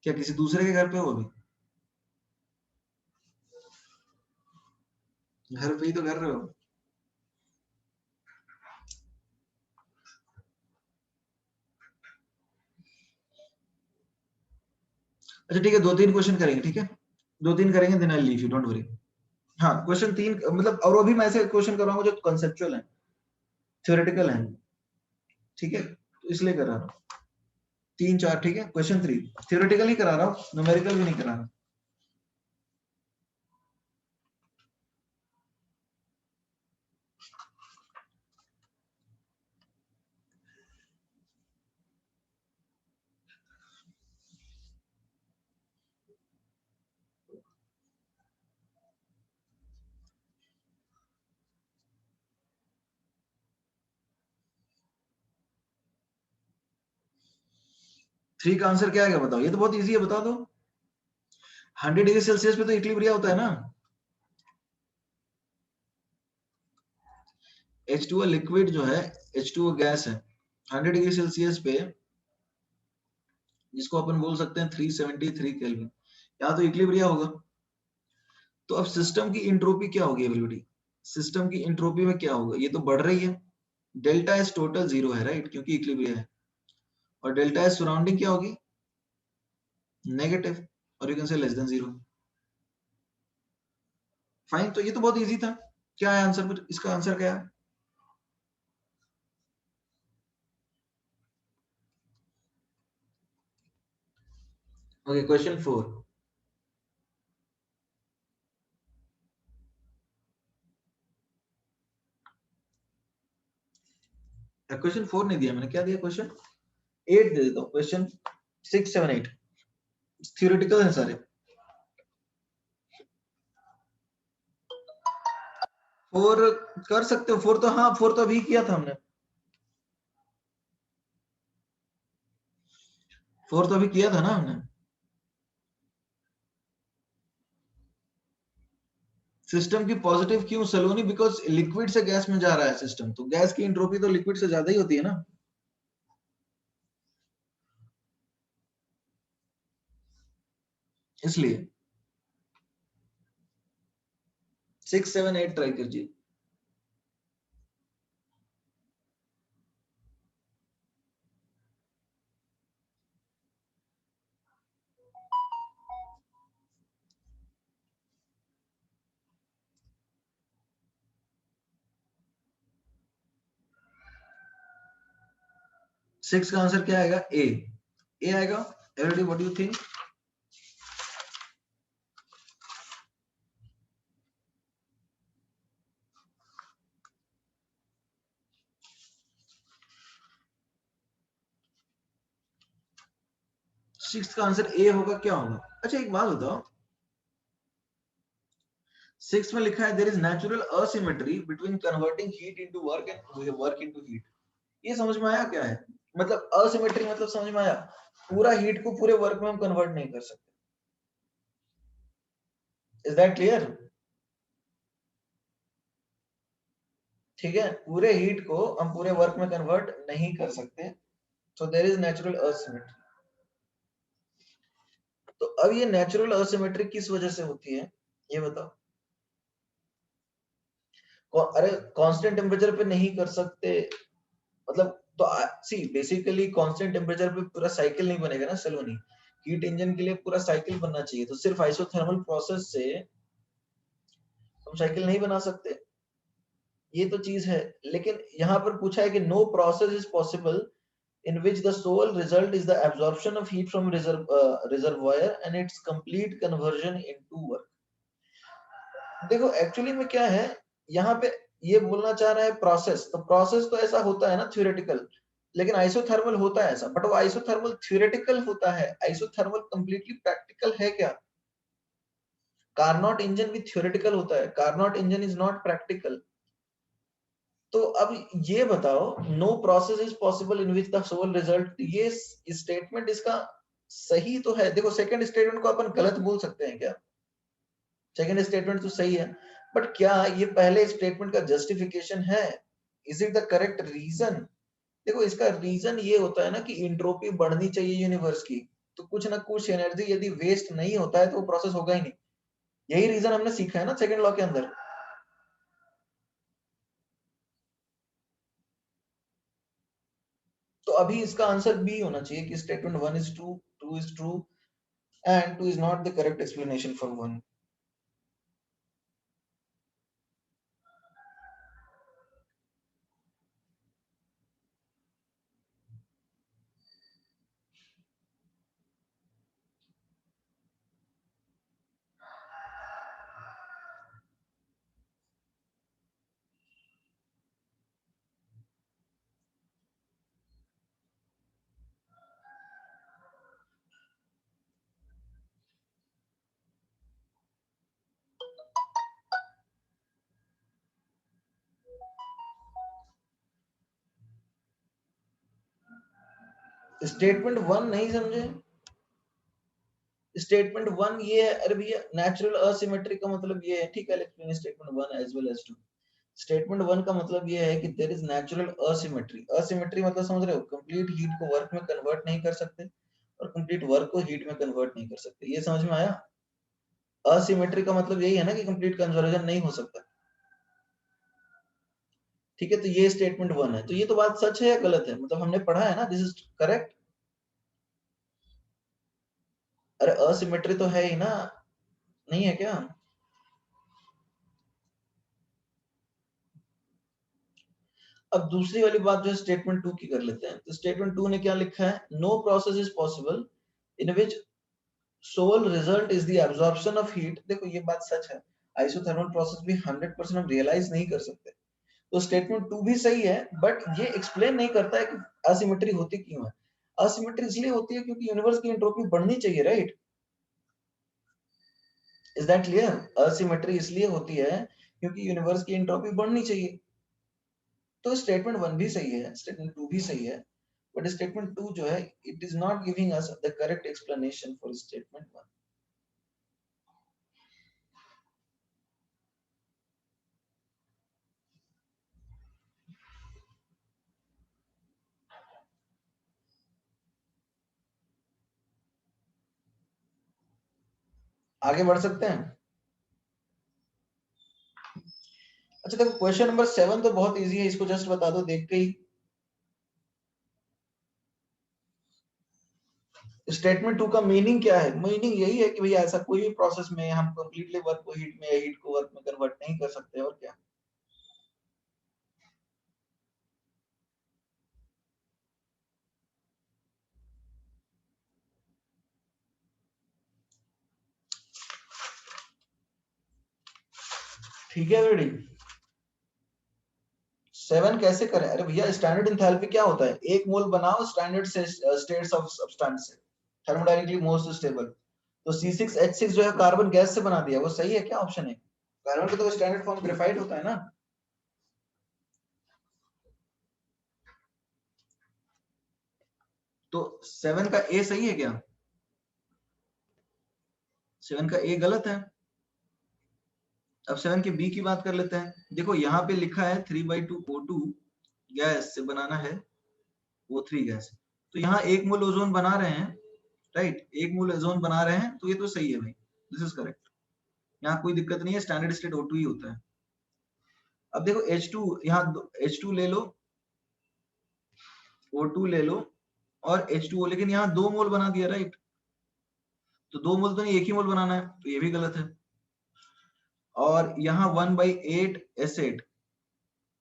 क्या किसी दूसरे के घर पे हो? अभी घर पे ही तो कर रहे हो। अच्छा ठीक है, 2-3 क्वेश्चन करेंगे, ठीक है 2-3 करेंगे, then I leave you, don't worry. हाँ क्वेश्चन 3 मतलब, और वो भी मैं ऐसे क्वेश्चन कराऊंगा जो कॉन्सेप्चुअल है, थ्योरेटिकल है, ठीक है, तो इसलिए करा रहा हूँ 3-4, ठीक है। क्वेश्चन 3 थ्योरेटिकल ही करा रहा हूँ, न्यूमेरिकल भी नहीं करा रहा। थ्री का आंसर क्या आएगा बताओ? ये तो बहुत इजी है, बता दो। 100 डिग्री सेल्सियस पे तो इक्विलिब्रिया होता है ना। H2O लिक्विड जो है, H2O गैस है, 100 डिग्री सेल्सियस पे, जिसको अपन बोल सकते हैं 373 केल्विन, यहाँ तो इक्विलिब्रिया होगा। तो अब सिस्टम की इंट्रोपी क्या होगी एवरीबॉडी? सिस्टम की इंट्रोपी में क्या होगा? ये तो बढ़ रही है, डेल्टा एस टोटल 0 है, राइट, क्योंकि इक्विलिब्रिया है। और डेल्टा एस सराउंडिंग क्या होगी? नेगेटिव, और you can say less than 0। Fine, तो ये तो बहुत इजी था। क्या है आंसर? फिर इसका आंसर क्या है? Okay question 4। क्वेश्चन 4 नहीं दिया मैंने, क्या दिया? क्वेश्चन 8 दे देता हूँ। क्वेश्चन 6, 7, 8 थ्योरेटिकल है सारे। 4 कर सकते हो, 4 तो, हाँ 4 तो अभी किया था हमने, 4 तो अभी किया था ना हमने। सिस्टम की पॉजिटिव क्यों सलोनी? बिकॉज लिक्विड से गैस में जा रहा है सिस्टम, तो गैस की इंट्रोपी तो लिक्विड से ज्यादा ही होती है ना, इसलिए 6, 7, 8 ट्राई कीजिए। सिक्स का आंसर क्या आएगा? ए आएगा। Everybody what do you think? Six का आंसर ए होगा, क्या होगा? अच्छा एक बात बताओ, सिक्स में लिखा है there is natural asymmetry between converting heat into work and work into heat. ये समझ में आया क्या है? मतलब असिमेट्री मतलब समझ में आया, पूरा हीट को पूरे वर्क में हम कन्वर्ट नहीं कर सकते। Is that clear? ठीक है, पूरे हीट को हम पूरे वर्क में कन्वर्ट नहीं कर सकते, so there is natural asymmetry. तो अब ये नेचुरल असिमेट्री किस वजह से होती है ये बताओ। अरे कांस्टेंट टेम्परेचर पे नहीं कर सकते, मतलब तो सी बेसिकली कांस्टेंट टेम्परेचर पे पूरा साइकिल नहीं बनेगा ना सलोनी, हीट इंजन के लिए पूरा साइकिल बनना चाहिए, तो सिर्फ आइसोथर्मल प्रोसेस से हम साइकिल नहीं बना सकते, ये तो चीज है। लेकिन यहाँ पर पूछा है कि no process is possible in which the sole result is the absorption of heat from reservoir and its complete conversion into work। देखो एक्चुअली में क्या है यहाँ पे, ये बोलना चाह रहा है प्रोसेस, तो प्रोसेस तो ऐसा होता है ना थ्योरेटिकल, लेकिन आइसोथर्मल होता है ऐसा, बट वो आइसोथर्मल थ्योरेटिकल होता है, आइसोथर्मल कंप्लीटली प्रैक्टिकल है क्या? कार्नोट इंजन भी थ्योरेटिकल होता है, Carnot engine is not practical. तो अब ये बताओ, no process is possible in which the sole result, ये स्टेटमेंट इसका सही तो है। देखो सेकंड स्टेटमेंट को अपन गलत बोल सकते हैं क्या? सेकंड स्टेटमेंट तो सही है, बट क्या ये पहले स्टेटमेंट का जस्टिफिकेशन है? Is it the correct reason? देखो इसका रीजन ये होता है ना कि इंट्रोपी बढ़नी चाहिए यूनिवर्स की, तो कुछ ना कुछ एनर्जी यदि वेस्ट नहीं होता है तो वो प्रोसेस होगा ही नहीं। यही रीजन हमने सीखा है ना सेकंड लॉ के अंदर। तो अभी इसका आंसर बी होना चाहिए कि statement 1 is true, 2 is true and 2 is not the correct explanation for 1। Statement 1 नहीं समझे? स्टेटमेंट 1 ये है, अरे भैया नेचुरल असिमेट्री का मतलब ये है, ठीक है, explain statement 1 as well as 2। Statement 1 का मतलब ये है कि there is natural asymmetry. Asymmetry मतलब समझ रहे हो, कंप्लीट हीट को वर्क में कन्वर्ट नहीं कर सकते और कंप्लीट वर्क को हीट में कन्वर्ट नहीं कर सकते, ये समझ में आया? असिमेट्री का मतलब यही है ना कि कंप्लीट कन्वर्जन नहीं हो सकता, ठीक है। तो ये स्टेटमेंट 1 है, तो ये तो बात सच है या गलत है? मतलब हमने पढ़ा है ना, दिस इज करेक्ट। अरे असिमेट्री तो है ही ना, नहीं है क्या? अब दूसरी वाली बात जो है स्टेटमेंट 2 की कर लेते हैं। तो स्टेटमेंट 2 ने क्या लिखा है? No process is possible in which sole result is the absorption of heat. देखो ये बात सच है, आइसोथर्मल प्रोसेस भी 100% हम रियलाइज नहीं कर सकते। तो स्टेटमेंट 2 भी सही है, बट ये एक्सप्लेन नहीं करता है कि असिमेट्री होती क्यों है। असिमेट्री इसलिए होती है क्योंकि यूनिवर्स की एंट्रोपी बढ़नी चाहिए, right? Is that clear? Asymmetry इसलिए होती है क्योंकि यूनिवर्स की एंट्रोपी बढ़नी चाहिए। तो स्टेटमेंट 1 भी सही है, स्टेटमेंट 2 भी सही है, बट स्टेटमेंट 2 जो है it is not giving us the correct explanation for statement 1। आगे बढ़ सकते हैं? अच्छा देखो क्वेश्चन नंबर 7 तो बहुत इजी है, इसको जस्ट बता दो देख के ही। स्टेटमेंट 2 का मीनिंग क्या है? मीनिंग यही है कि भैया ऐसा कोई भी प्रोसेस में हम कंप्लीटली वर्क को हीट में या हीट को वर्क में कन्वर्ट नहीं कर सकते, और क्या। ठीक है रेडी? 7 कैसे करें? अरे भैया स्टैंडर्ड एंथैल्पी क्या होता है? एक मोल बनाओ स्टैंडर्ड से स्टेट्स ऑफ सब्सटेंस से, थर्मोडायनेमिकली मोस्ट स्टेबल। तो C6H6 जो है कार्बन गैस से बना दिया, वो सही है क्या? ऑप्शन है। कार्बन का तो स्टैंडर्ड फॉर्म ग्रेफाइट होता है ना। तो 7 का ए सही है क्या? 7 का ए गलत है। अब 7 के बी की बात कर लेते हैं। देखो यहाँ पे लिखा है 3/2 O2 गैस से बनाना है O3 गैस, तो यहाँ 1 मोल ओजोन बना रहे हैं, राइट, 1 मोल ओजोन बना रहे हैं, तो ये तो सही है भाई, दिस इज करेक्ट, यहाँ कोई दिक्कत नहीं है, स्टैंडर्ड स्टेट O2 ही होता है। अब देखो H2, यहाँ H2 ले लो, O2 ले लो और H2O, लेकिन यहाँ 2 मोल बना दिया, राइट, तो 2 मोल तो नहीं, 1 ही मोल बनाना है, तो ये भी गलत है। और यहाँ 1/8 एसिड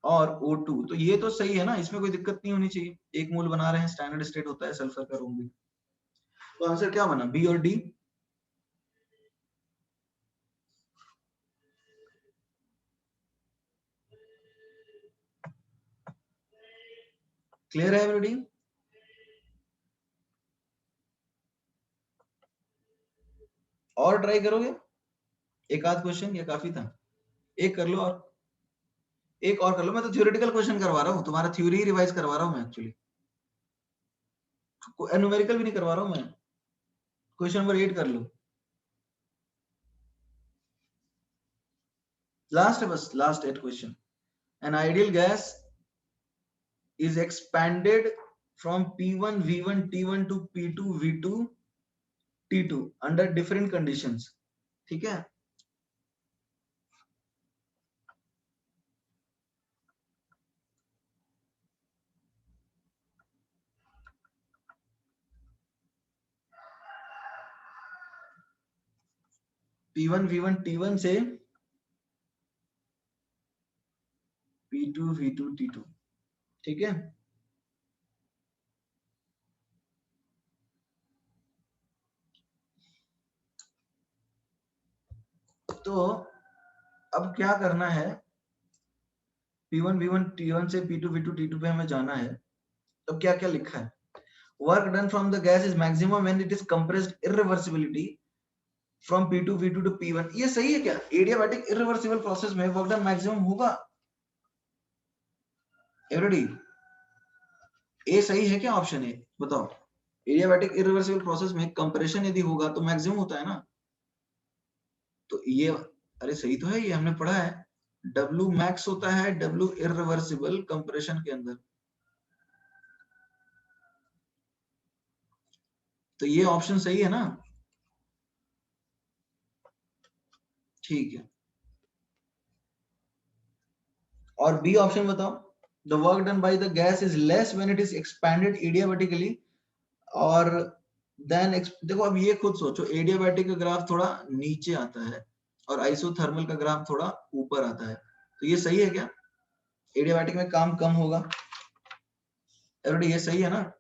और O2, तो ये तो सही है ना, इसमें कोई दिक्कत नहीं होनी चाहिए, 1 मोल बना रहे हैं, स्टैंडर्ड स्टेट होता है सल्फर का रूम भी। तो आंसर क्या बना, बी और डी? क्लियर है एवरीबॉडी? और ट्राई करोगे? एक आध क्वेश्चन या काफी था? एक कर लो, और एक और कर लो, मैं तो थ्योरेटिकल क्वेश्चन करवा रहा हूँ, तुम्हारा थ्योरी रिवाइज करवा रहा हूँ मैं, एक्चुअली न्यूमेरिकल भी नहीं करवा रहा हूँ मैं। क्वेश्चन नंबर 8 कर लो, लास्ट है बस, last 8 question. An ideal gas is expanded from P1 V1 T1 to P2 V2 T2 under different conditions, ठीक है? P1 V1 T1 से P2 V2 T2, ठीक है? तो अब क्या करना है, P1 V1 T1 से P2 V2 T2 पे हमें जाना है। अब क्या क्या लिखा है, work done from the gas is maximum when it is compressed irreversibility from P2 V2 to P1, ये सही है क्या? एडियाबैटिक इरिवर्सिबल प्रोसेस में वर्क डन मैक्सिमम होगा एवरीबॉडी? ए सही है क्या, ऑप्शन ए बताओ? एडियाबैटिक इरिवर्सिबल प्रोसेस में कंप्रेशन यदि होगा तो मैक्सिमम होता है ना, तो ये, अरे सही तो है, ये हमने पढ़ा है, W मैक्स होता है W इरिवर्सिबल कंप्रेशन के अंदर, तो ये ऑप्शन सही है ना? ठीक है, और बी ऑप्शन बताओ, the work done by the gas is less when it is expanded adiabatically, और देन देखो अब ये खुद सोचो, एडियाबैटिक का ग्राफ थोड़ा नीचे आता है और आइसोथर्मल का ग्राफ थोड़ा ऊपर आता है, तो ये सही है क्या? एडियाबैटिक में काम कम होगा एवरीबॉडी, ये सही है ना?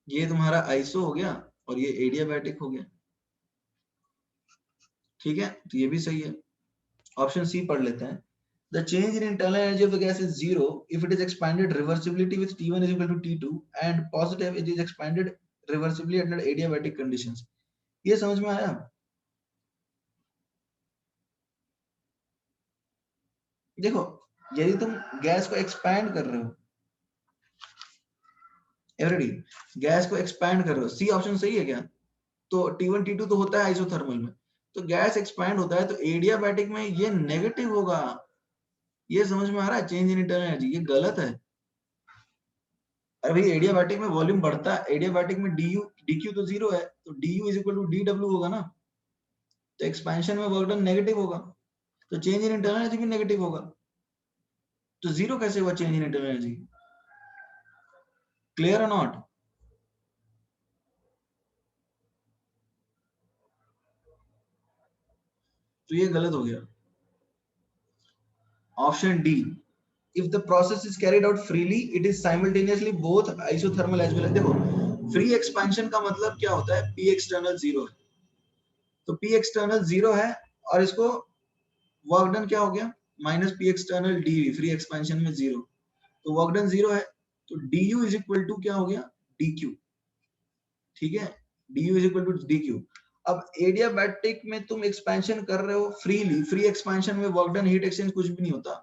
ये तुम्हारा आइसो हो गया और ये एडियाबैटिक हो गया, ठीक है, तो ये भी सही है। ऑप्शन सी पढ़ लेते हैं, the change in internal energy of the gas is zero if it is expanded reversibly with T1 is equal to T2 and positive it is expanded reversibly under adiabatic conditions, ये समझ में आया? देखो यदि तुम गैस को expand कर रहे हो एवरीबॉडी, गैस को एक्सपैंड कर रहे हो, सी ऑप्शन सही है क्या? तो T1 T2 तो होता है आइसोथर्मल में, तो गैस एक्सपैंड होता है तो एडियाबैटिक में ये नेगेटिव होगा, ये समझ में आ रहा है? चेंज इन इंटरनल एनर्जी, ये गलत है। अरे भाई एडियाबैटिक में वॉल्यूम बढ़ता है, एडियाबैटिक में du dq तो जीरो है, तो du is equal to dw होगा ना, तो एक्सपेंशन में वर्क डन नेगेटिव होगा, तो चेंज इन इंटरनल एनर्जी भी नेगेटिव होगा, तो जीरो कैसे हुआ change in internal energy? Clear और नॉट? तो ये गलत हो गया, option D, if the process is carried out freely it is simultaneously both isothermal as well as, देखो फ्री एक्सपेंशन का मतलब क्या होता है, P एक्सटर्नल जीरो है, तो P एक्सटर्नल जीरो है और इसको वर्क डन क्या हो गया, minus P external D, free expansion में जीरो, तो वर्क डन जीरो है, तो du इज इक्वल टू क्या हो गया, dq, ठीक है, du is equal to dq। अब एडियाबैटिक में तुम एक्सपेंशन कर रहे हो फ्रीली, फ्री एक्सपेंशन में वर्क डन हीट एक्सचेंज कुछ भी नहीं होता,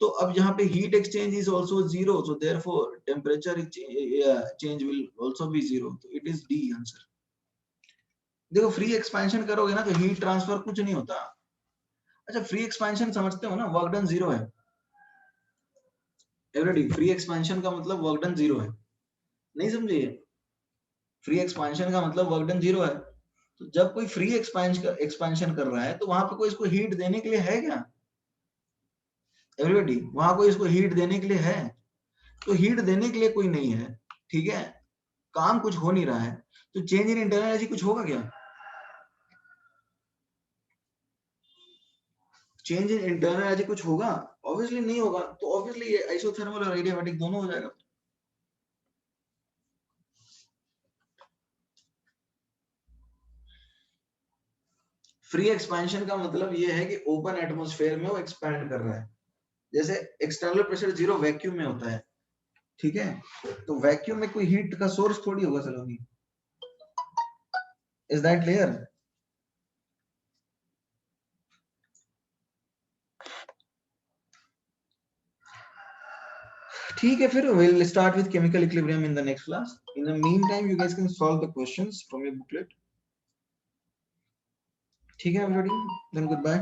तो अब यहाँ पे heat exchange is also zero, so therefore temperature change will also be zero, तो इट इज डी आंसर। देखो फ्री एक्सपेंशन करोगे ना तो हीट ट्रांसफर कुछ नहीं होता। अच्छा फ्री एक्सपेंशन समझते हो ना, वर्क डन 0 है। एवरीबॉडी, फ्री एक्सपेंशन का मतलब वर्क डन 0 है, नहीं समझे? फ्री एक्सपेंशन का मतलब वर्क डन 0 है। तो जब कोई फ्री एक्सपेंशन कर रहा है तो वहां पे कोई इसको हीट देने के लिए है क्या? एवरीबॉडी, वहां कोई इसको हीट देने के लिए है? तो हीट देने के लिए कोई नहीं है, ठीक है, काम कुछ हो नहीं रहा है, तो चेंज इन इंटरनल एनर्जी कुछ होगा क्या? चेंज इन इंटरनल एनर्जी कुछ होगा? ऑब्वियसली नहीं होगा। तो ऑब्वियसली ये आइसोथर्मल और एडियाबैटिक दोनों हो जाएगा। फ्री एक्सपेंशन का मतलब ये है कि ओपन एटमॉस्फेयर में वो एक्सपैंड कर रहा है, जैसे एक्सटर्नल प्रेशर 0 वैक्यूम में होता है, ठीक है, तो वैक्यूम में कोई हीट का सोर्स थोड़ी होगा सलोनी। Is that clear? ठीक है, फिर we'll start with chemical equilibrium in the next class. In the meantime, you guys can solve the questions from your booklet. ठीक है everybody, then goodbye.